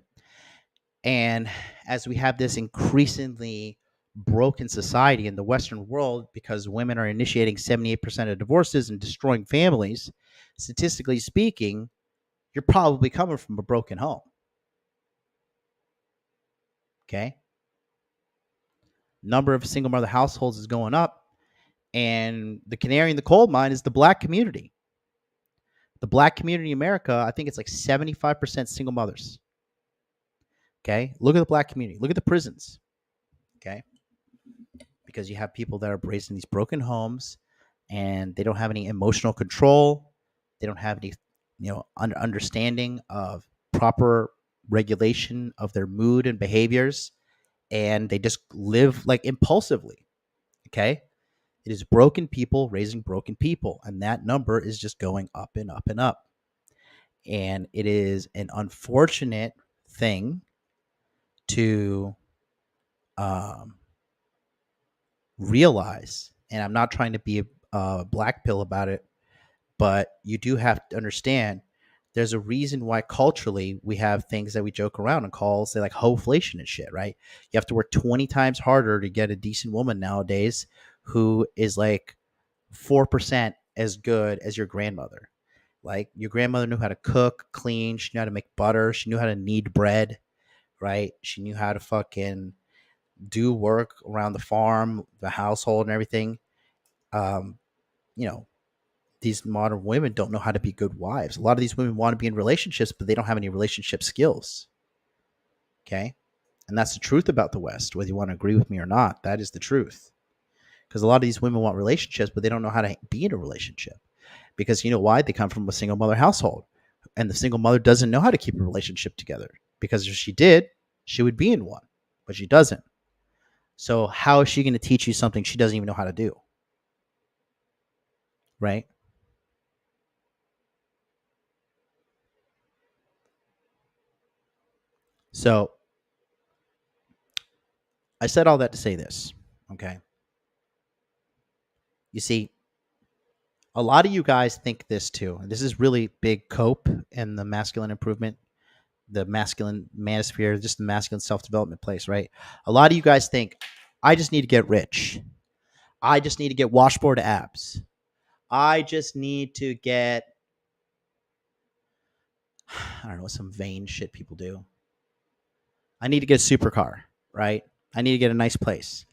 And as we have this increasingly broken society in the Western world, because women are initiating 78% of divorces and destroying families, statistically speaking, you're probably coming from a broken home. Okay. Number of single mother households is going up. And the canary in the coal mine is the black community. The black community in America, I think it's like 75% single mothers. Okay. Look at the black community. Look at the prisons. Okay. Because you have people that are raised in these broken homes and they don't have any emotional control. They don't have any, understanding of proper regulation of their mood and behaviors. And they just live like impulsively. Okay. It is broken people raising broken people. And that number is just going up and up and up. And it is an unfortunate thing to realize. And I'm not trying to be a black pill about it, but you do have to understand there's a reason why culturally we have things that we joke around and call, say, like hoflation and shit, right? You have to work 20 times harder to get a decent woman nowadays who is like 4% as good as your grandmother. Like your grandmother knew how to cook, clean, she knew how to make butter, she knew how to knead bread, right? She knew how to fucking do work around the farm, the household, and everything. Um, you know, these modern women don't know how to be good wives. A lot of these women want to be in relationships, but they don't have any relationship skills. Okay. And that's the truth about the West, whether you want to agree with me or not. That is the truth. Because a lot of these women want relationships, but they don't know how to be in a relationship. Because you know why? They come from a single mother household. And the single mother doesn't know how to keep a relationship together. Because if she did, she would be in one. But she doesn't. So how is she going to teach you something she doesn't even know how to do? Right? So I said all that to say this. Okay. You see, a lot of you guys think this too. And this is really big cope in the masculine improvement, the masculine manosphere, just the masculine self-development place, right? A lot of you guys think, I just need to get rich. I just need to get washboard abs. I just need to get, I don't know, some vain shit people do. I need to get a supercar, right? I need to get a nice place.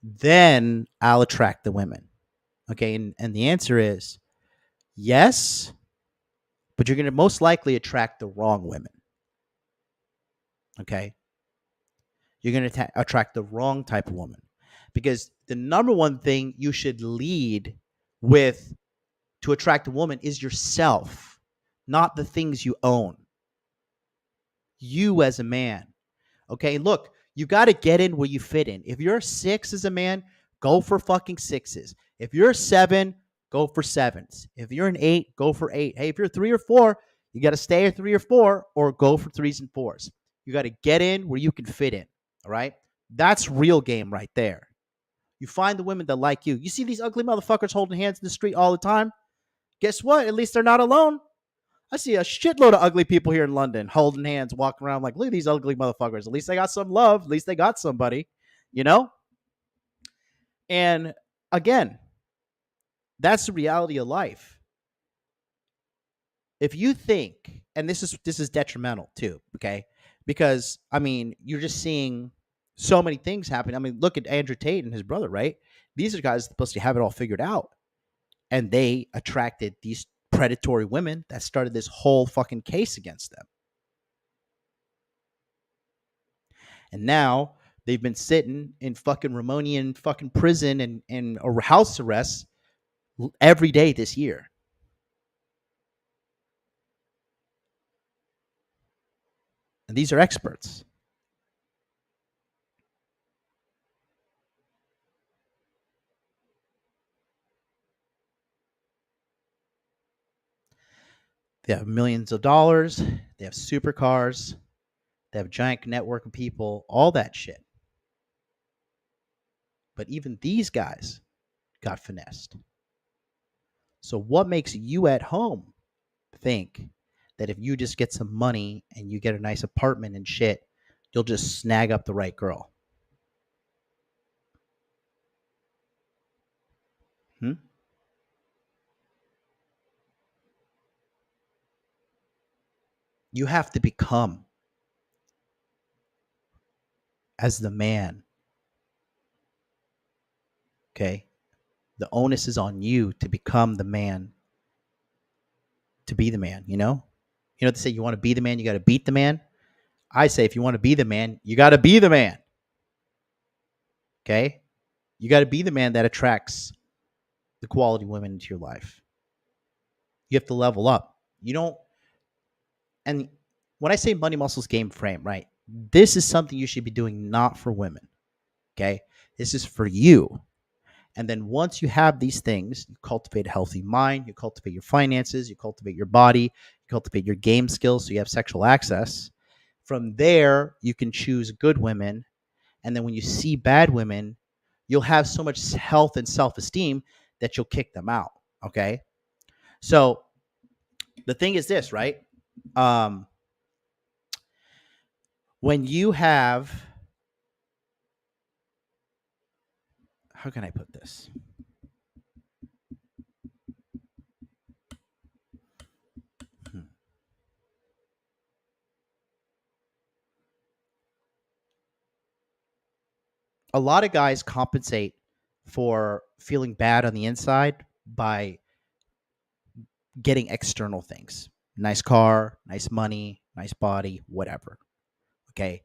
Then I'll attract the women. Okay. And the answer is yes, but you're going to most likely attract the wrong women. Okay. You're going to attract the wrong type of woman because the number one thing you should lead with to attract a woman is yourself, not the things you own. You as a man. Okay. Look, you got to get in where you fit in. If you're a 6 as a man, go for fucking 6s. If you're a 7, go for 7s. If you're an 8, go for 8. Hey, if you're a 3 or 4, You got to stay at 3 or 4 or go for 3s and 4s. You got to get in where you can fit in. All right. That's real game right there. You find the women that like you. You see these ugly motherfuckers holding hands in the street all the time. Guess what? At least they're not alone. I see a shitload of ugly people here in London holding hands, walking around like, look at these ugly motherfuckers. At least they got some love. At least they got somebody, you know? And again, that's the reality of life. If you think, and this is detrimental too, okay? Because I mean, you're just seeing so many things happen. I mean, look at Andrew Tate and his brother, right? These are guys supposed to have it all figured out. And they attracted these predatory women that started this whole fucking case against them. And now they've been sitting in fucking Romanian fucking prison and or house arrest every day this year. And these are experts. They have millions of dollars. They have supercars. They have a giant network of people, all that shit. But even these guys got finessed. So what makes you at home think that if you just get some money and you get a nice apartment and shit, you'll just snag up the right girl? Hmm? You have to become as the man. Okay? The onus is on you to become the man, to be the man, you know? You know what they say, you want to be the man, you got to beat the man. I say if you want to be the man, you got to be the man. Okay? You got to be the man that attracts the quality women into your life. You have to level up. You don't, and when I say money muscles game frame, right? This is something you should be doing not for women. Okay? This is for you. And then once you have these things, you cultivate a healthy mind, you cultivate your finances, you cultivate your body, you cultivate your game skills so you have sexual access. From there, you can choose good women. And then when you see bad women, you'll have so much health and self-esteem that you'll kick them out. Okay? So the thing is this, right? Um, when you have, how can I put this? A lot of guys compensate for feeling bad on the inside by getting external things. Nice car, nice money, nice body, whatever. Okay.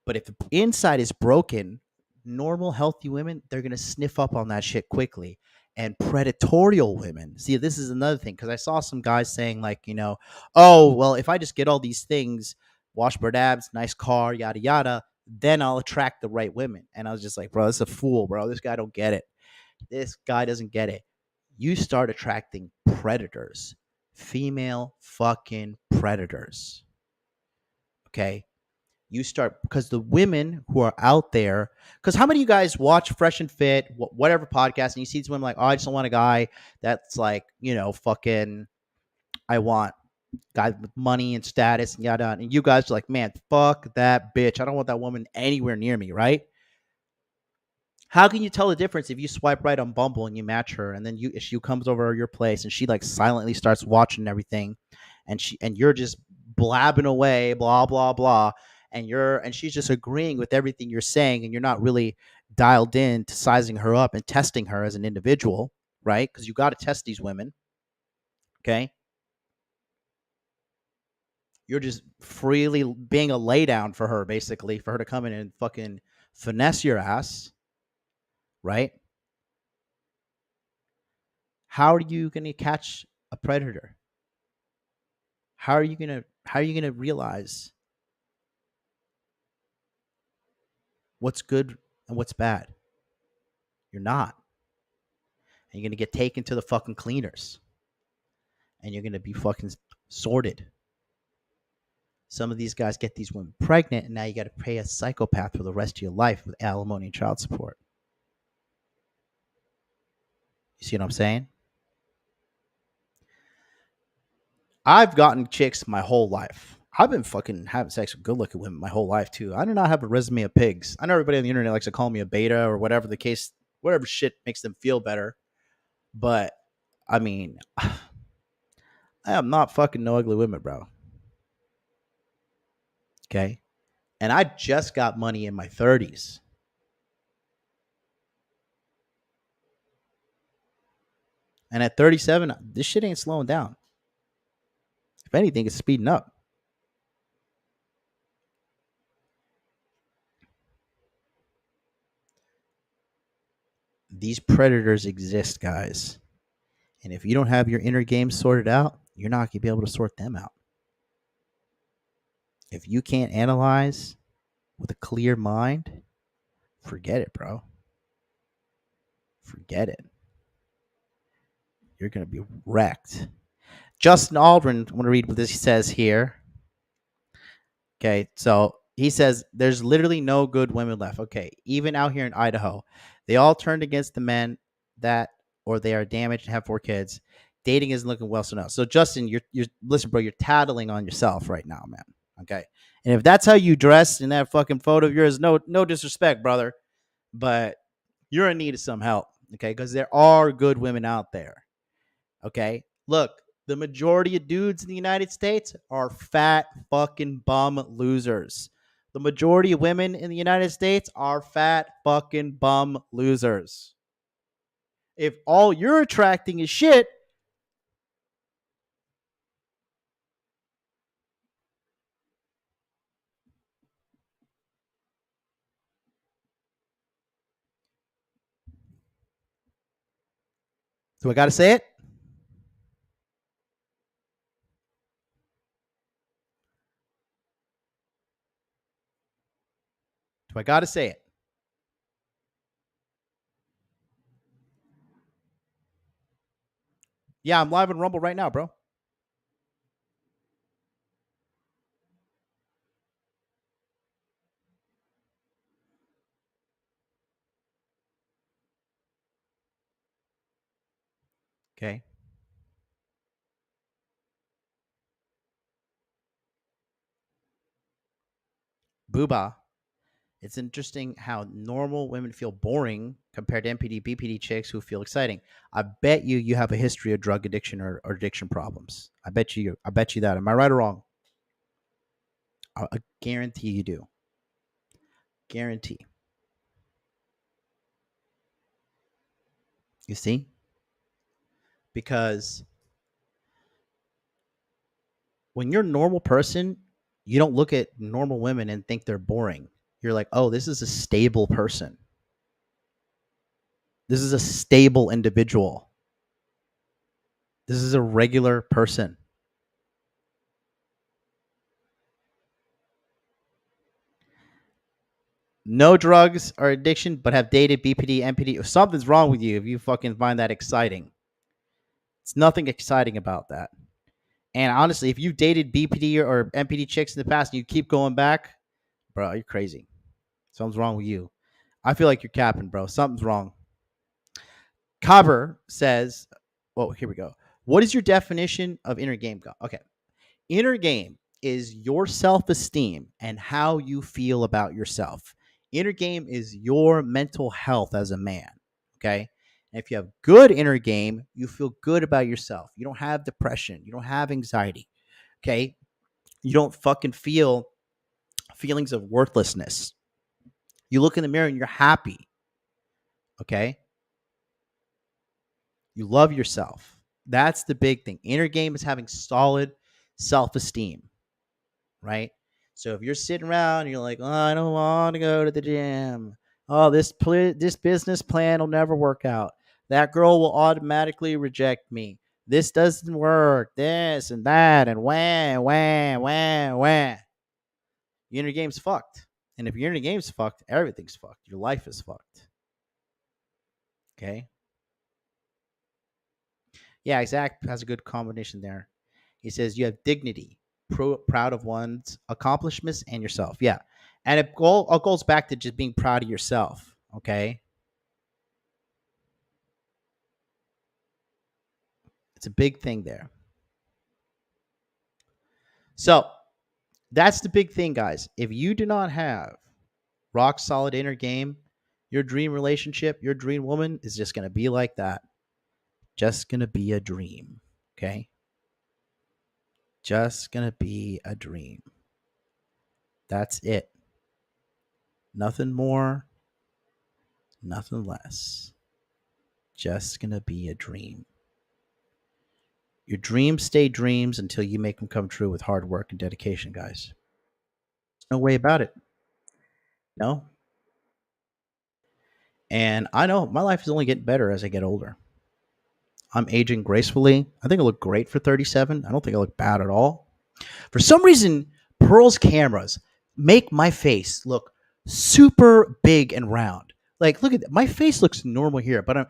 But if the inside is broken, normal, healthy women, they're going to sniff up on that shit quickly. And predatorial women, see, this is another thing because I saw some guys saying, like, you know, oh, well, if I just get all these things, washboard abs, nice car, yada, yada, then I'll attract the right women. And I was just like, bro, this is a fool, bro. This guy don't get it. This guy doesn't get it. You start attracting predators, female fucking predators. Okay. You start because the women who are out there, because how many of you guys watch Fresh and Fit, whatever podcast, and you see these women like, oh, I just don't want a guy that's like, you know, fucking, I want guys with money and status and yada. And you guys are like, man, fuck that bitch. I don't want that woman anywhere near me, right? How can you tell the difference if you swipe right on Bumble and you match her, and then she comes over to your place and she like silently starts watching everything, and you're just blabbing away, blah blah blah, and she's just agreeing with everything you're saying, and you're not really dialed in to sizing her up and testing her as an individual, right? Because you got to test these women, okay? You're just freely being a laydown for her, basically, for her to come in and fucking finesse your ass, right? How are you going to catch a predator? How are you going to realize what's good and what's bad? You're not. And you're going to get taken to the fucking cleaners. And you're going to be fucking sorted. Some of these guys get these women pregnant, and now you got to pay a psychopath for the rest of your life with alimony and child support. You see what I'm saying? I've gotten chicks my whole life. I've been fucking having sex with good-looking women my whole life too. I do not have a resume of pigs. I know everybody on the internet likes to call me a beta or whatever the case, whatever shit makes them feel better. But I mean, I am not fucking no ugly women, bro. Okay, and I just got money in my 30s. And at 37, this shit ain't slowing down. If anything, it's speeding up. These predators exist, guys. And if you don't have your inner game sorted out, you're not going to be able to sort them out. If you can't analyze with a clear mind, forget it, bro. Forget it. You're going to be wrecked. Justin Aldrin, I want to read what this says here. Okay, so he says there's literally no good women left. Okay, even out here in Idaho, they all turned against the men that, or they are damaged and have 4 kids. Dating isn't looking well, so no. So Justin, you're listen, bro, you're tattling on yourself right now, man. Okay, and if that's how you dress in that fucking photo of yours, no disrespect, brother, but you're in need of some help. Okay, because there are good women out there. Okay, look, the majority of dudes in the United States are fat fucking bum losers. The majority of women in the United States are fat fucking bum losers. If all you're attracting is shit, do I got to say it? Do I got to say it? Yeah, I'm live on Rumble right now, bro. Okay. Booba. It's interesting how normal women feel boring compared to MPD, BPD chicks who feel exciting. I bet you have a history of drug addiction or addiction problems. I bet you that. Am I right or wrong? I guarantee you do. Guarantee. You see? Because when you're a normal person, you don't look at normal women and think they're boring. You're like, oh, this is a stable person. This is a stable individual. This is a regular person. No drugs or addiction, but have dated BPD, MPD. If something's wrong with you, if you fucking find that exciting, it's nothing exciting about that. And honestly, if you dated BPD or MPD chicks in the past and you keep going back, bro, you're crazy. Something's wrong with you. I feel like you're capping, bro. Something's wrong. Cover says, well, here we go. What is your definition of inner game? Okay. Inner game is your self-esteem and how you feel about yourself. Inner game is your mental health as a man. Okay. And if you have good inner game, you feel good about yourself. You don't have depression. You don't have anxiety. Okay. You don't fucking feel feelings of worthlessness. You look in the mirror and you're happy. Okay. You love yourself. That's the big thing. Inner game is having solid self-esteem, right? So if you're sitting around and you're like, oh, I don't want to go to the gym. Oh, this business plan will never work out. That girl will automatically reject me. This doesn't work. This and that and wah. Your inner game's fucked. And if your inner game's fucked, everything's fucked. Your life is fucked. Okay? Yeah, Zach has a good combination there. He says you have dignity. proud of one's accomplishments and yourself. Yeah. And it goes back to just being proud of yourself. Okay. It's a big thing there. So that's the big thing, guys. If you do not have rock solid inner game, your dream relationship, your dream woman is just going to be like that. Just going to be a dream. Okay. Just going to be a dream. That's it. Nothing more, nothing less. Just going to be a dream. Your dreams stay dreams until you make them come true with hard work and dedication, guys. There's no way about it. No. And I know my life is only getting better as I get older. I'm aging gracefully. I think I look great for 37. I don't think I look bad at all. For some reason, Pearl's cameras make my face look super big and round. Like, look at that. My face looks normal here, but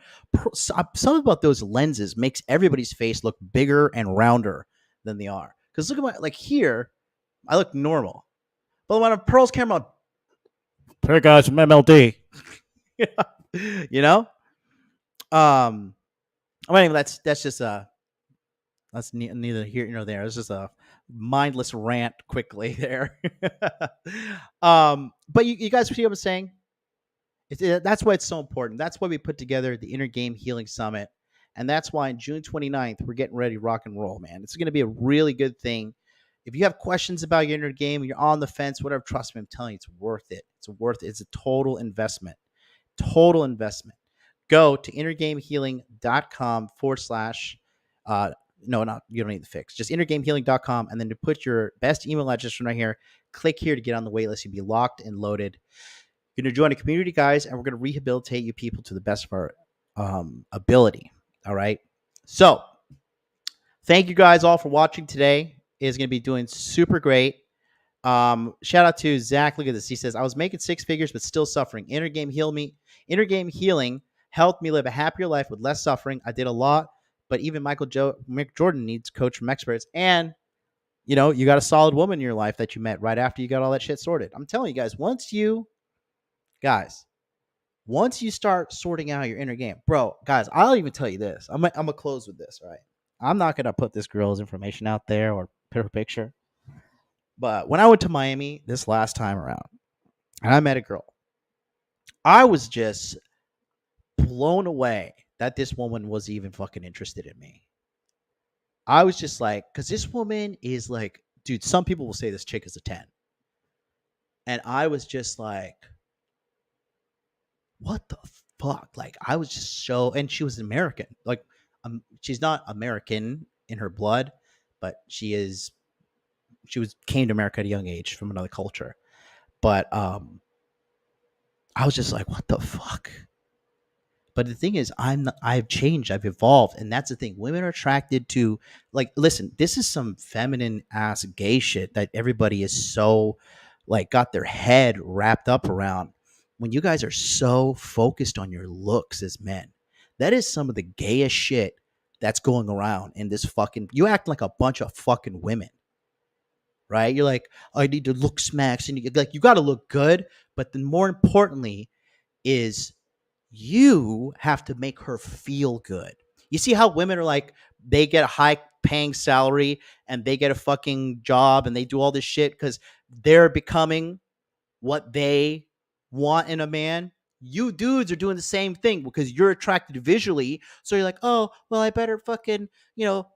something about those lenses makes everybody's face look bigger and rounder than they are. Because look at my, like here, I look normal. But when a Pearl's camera, hey guys, I'm MLD. You know? I mean, that's just that's neither here nor there. It's just a mindless rant quickly there. But you guys see what I'm saying? That's why it's so important. That's why we put together the Inner Game Healing Summit. And that's why on June 29th, we're getting ready to rock and roll, man. It's going to be a really good thing. If you have questions about your inner game, you're on the fence, whatever, trust me, I'm telling you, it's worth it. It's worth it. It's a total investment. Total investment. Go to innergamehealing.com no, not you don't need the fix. Just innergamehealing.com, and then to put your best email address from right here, click here to get on the wait list. You'll be locked and loaded. You're going to join a community, guys, and we're going to rehabilitate you people to the best of our ability. All right. So thank you guys all for watching today. It's going to be doing super great. Shout out to Zach. Look at this. He says, I was making six figures, but still suffering. Inner game healing helped me live a happier life with less suffering. I did a lot, but even Mick Jordan needs coach from experts. And, you know, you got a solid woman in your life that you met right after you got all that shit sorted. I'm telling you guys, once you start sorting out your inner game, bro, guys, I'll even tell you this. I'm going to close with this, right? I'm not going to put this girl's information out there or put her picture. But when I went to Miami this last time around and I met a girl, I was just blown away that this woman was even fucking interested in me. I was just like, because this woman is like, dude, some people will say this chick is a 10. And I was just like, what the fuck? Like, I was just so, and she was American. Like, she's not American in her blood, but she came to America at a young age from another culture. But I was just like, what the fuck? But the thing is, I've changed, I've evolved, and that's the thing. Women are attracted to, like, listen, this is some feminine ass gay shit that everybody is so, like, got their head wrapped up around. When you guys are so focused on your looks as men, that is some of the gayest shit that's going around in this fucking. You act like a bunch of fucking women, right? You're like, I need to look smacks, and you got to look good, but then more importantly is you have to make her feel good. You see how women are like, they get a high paying salary and they get a fucking job and they do all this shit because they're becoming what they want in a man. You dudes are doing the same thing because you're attracted visually. So you're like, oh, well, I better fucking,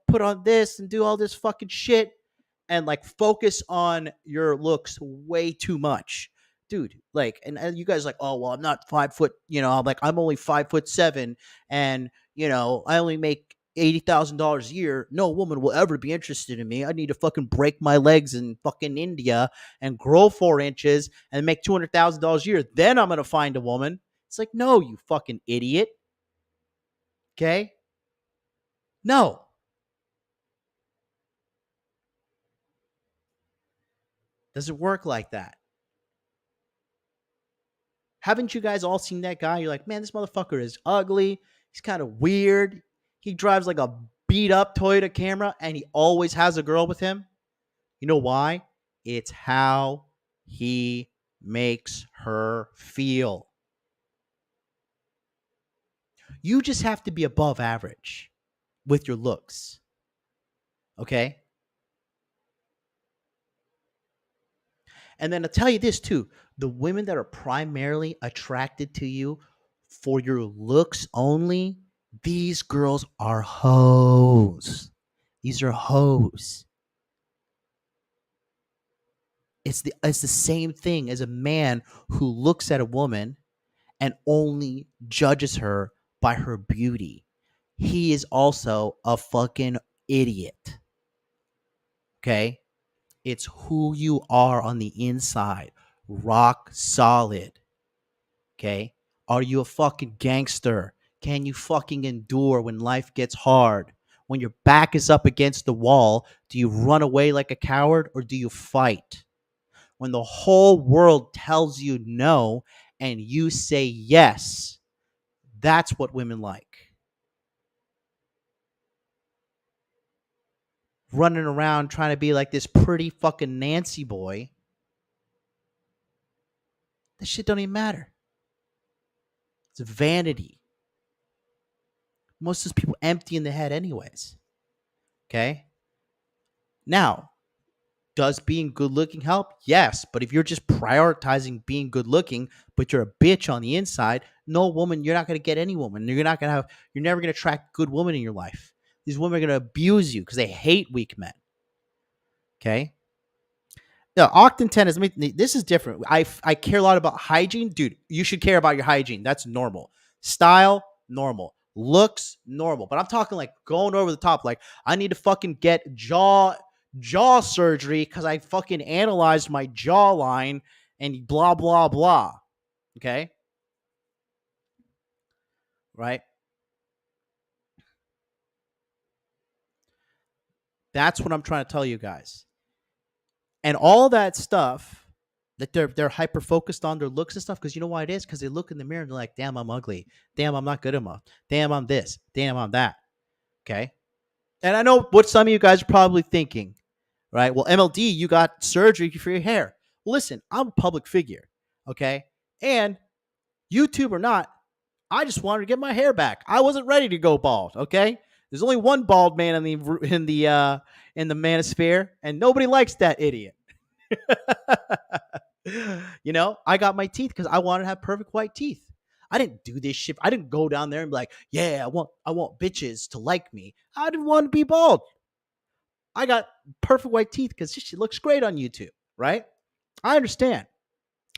put on this and do all this fucking shit and like focus on your looks way too much. Dude, like, and you guys are like, oh, well, I'm not 5 foot, I'm like, I'm only 5'7", and, I only make $80,000 a year. No woman will ever be interested in me. I need to fucking break my legs in fucking India and grow 4 inches and make $200,000 a year. Then I'm going to find a woman. It's like, no, you fucking idiot. Okay? No. Doesn't work like that. Haven't you guys all seen that guy? You're like, man, this motherfucker is ugly. He's kind of weird. He drives like a beat up Toyota Camry and he always has a girl with him. You know why? It's how he makes her feel. You just have to be above average with your looks. Okay? And then I'll tell you this too, the women that are primarily attracted to you for your looks only, these girls are hoes. These are hoes. It's the same thing as a man who looks at a woman and only judges her by her beauty. He is also a fucking idiot. Okay? It's who you are on the inside. Rock solid. Okay? Are you a fucking gangster? Can you fucking endure when life gets hard? When your back is up against the wall, do you run away like a coward or do you fight? When the whole world tells you no and you say yes, that's what women like. Running around trying to be like this pretty fucking Nancy boy. That shit don't even matter. It's vanity. Most of those people empty in the head anyways. Okay? Now, does being good looking help? Yes. But if you're just prioritizing being good looking, but you're a bitch on the inside, no woman, you're not going to get any woman. You're never going to attract good women in your life. These women are going to abuse you because they hate weak men. Okay? No, Octan 10 is, this is different. I care a lot about hygiene. Dude, you should care about your hygiene. That's normal. Style, normal. Looks, normal. But I'm talking like going over the top. Like, I need to fucking get jaw surgery because I fucking analyzed my jawline and blah, blah, blah. Okay? Right? That's what I'm trying to tell you guys. And all that stuff that they're hyper focused on their looks and stuff, because you know why it is? Because they look in the mirror and they're like, damn, I'm ugly. Damn, I'm not good enough. Damn, I'm this. Damn, I'm that. Okay? And I know what some of you guys are probably thinking, right? Well, MLD, you got surgery for your hair. Well, listen, I'm a public figure, okay? And YouTube or not, I just wanted to get my hair back. I wasn't ready to go bald, okay? There's only one bald man in the manosphere, and nobody likes that idiot. You know, I got my teeth because I wanted to have perfect white teeth. I didn't do this shit. I didn't go down there and be like, yeah, I want bitches to like me. I didn't want to be bald. I got perfect white teeth because this shit looks great on YouTube, right? I understand.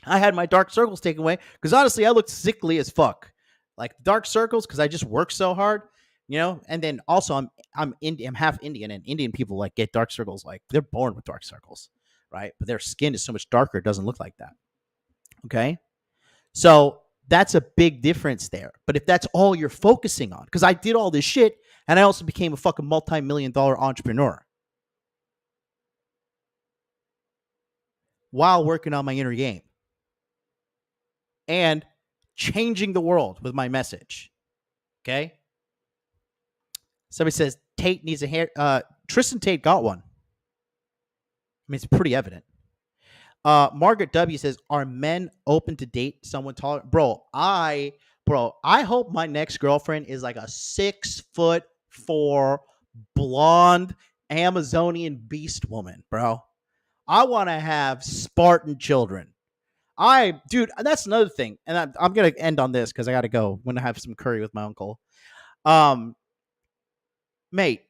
I had my dark circles taken away because honestly, I looked sickly as fuck. Like dark circles because I just work so hard, you know. And then also, I'm half Indian, and Indian people like get dark circles. Like they're born with dark circles, right? But their skin is so much darker, it doesn't look like that. Okay, so that's a big difference there. But if that's all you're focusing on, because I did all this shit, and I also became a fucking multi-million-dollar entrepreneur while working on my inner game and changing the world with my message. Okay. Somebody says Tate needs a hair. Tristan Tate got one. I mean, it's pretty evident. Margaret W says, "Are men open to date someone taller?" I hope my next girlfriend is like a 6'4" blonde Amazonian beast woman, bro. I want to have Spartan children. Dude, that's another thing, and I'm gonna end on this because I gotta go. I'm gonna have some curry with my uncle. Um, Mate,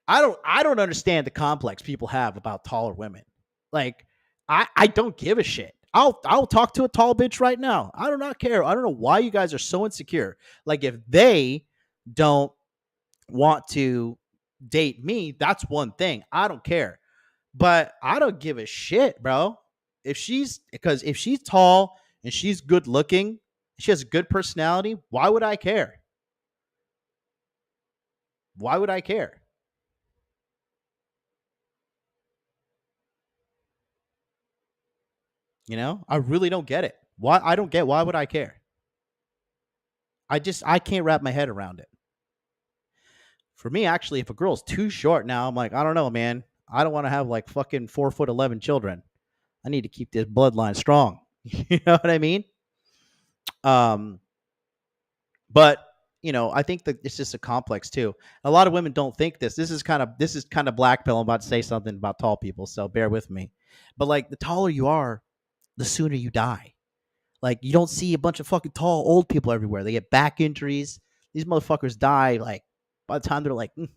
I don't understand the complex people have about taller women. Like, I don't give a shit. I'll talk to a tall bitch right now. I do not care. I don't know why you guys are so insecure. Like, if they don't want to date me, that's one thing. I don't care. But I don't give a shit, bro. If she's tall and she's good looking, she has a good personality, why would I care? Why would I care? You know, I really don't get it. Why I don't get why would I care? I can't wrap my head around it. For me, actually, if a girl's too short now, I'm like, I don't know, man. I don't want to have like fucking 4'11" children. I need to keep this bloodline strong. You know what I mean? Um, but I think that it's just a complex too. A lot of women don't think this. This is kind of black pill. I'm about to say something about tall people, so bear with me. But like, the taller you are, the sooner you die. Like, you don't see a bunch of fucking tall old people everywhere. They get back injuries. These motherfuckers die like by the time they're like, if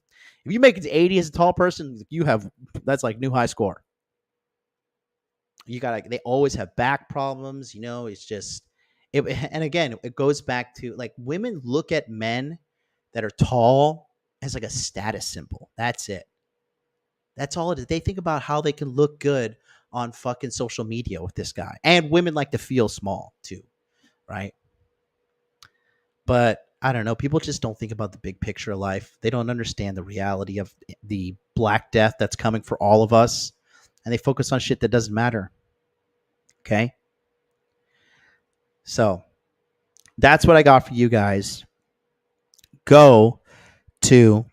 you make it to 80 as a tall person, that's like new high score. They always have back problems. It's just it. And again, it goes back to, like, women look at men that are tall as like a status symbol. That's it. That's all it is. They think about how they can look good on fucking social media with this guy. And women like to feel small too, right? But I don't know. People just don't think about the big picture of life. They don't understand the reality of the black death that's coming for all of us. And they focus on shit that doesn't matter. Okay. So that's what I got for you guys. Go to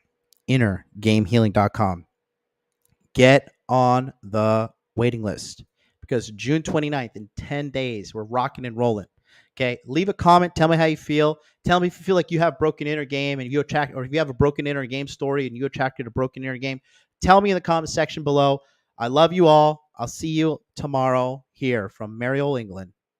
innergamehealing.com. Get on the waiting list, because June 29th, in 10 days, we're rocking and rolling. Okay. Leave a comment. Tell me how you feel. Tell me if you feel like you have broken inner game and or if you have a broken inner game story and you attracted a broken inner game. Tell me in the comment section below. I love you all. I'll see you tomorrow here from Mariol, England.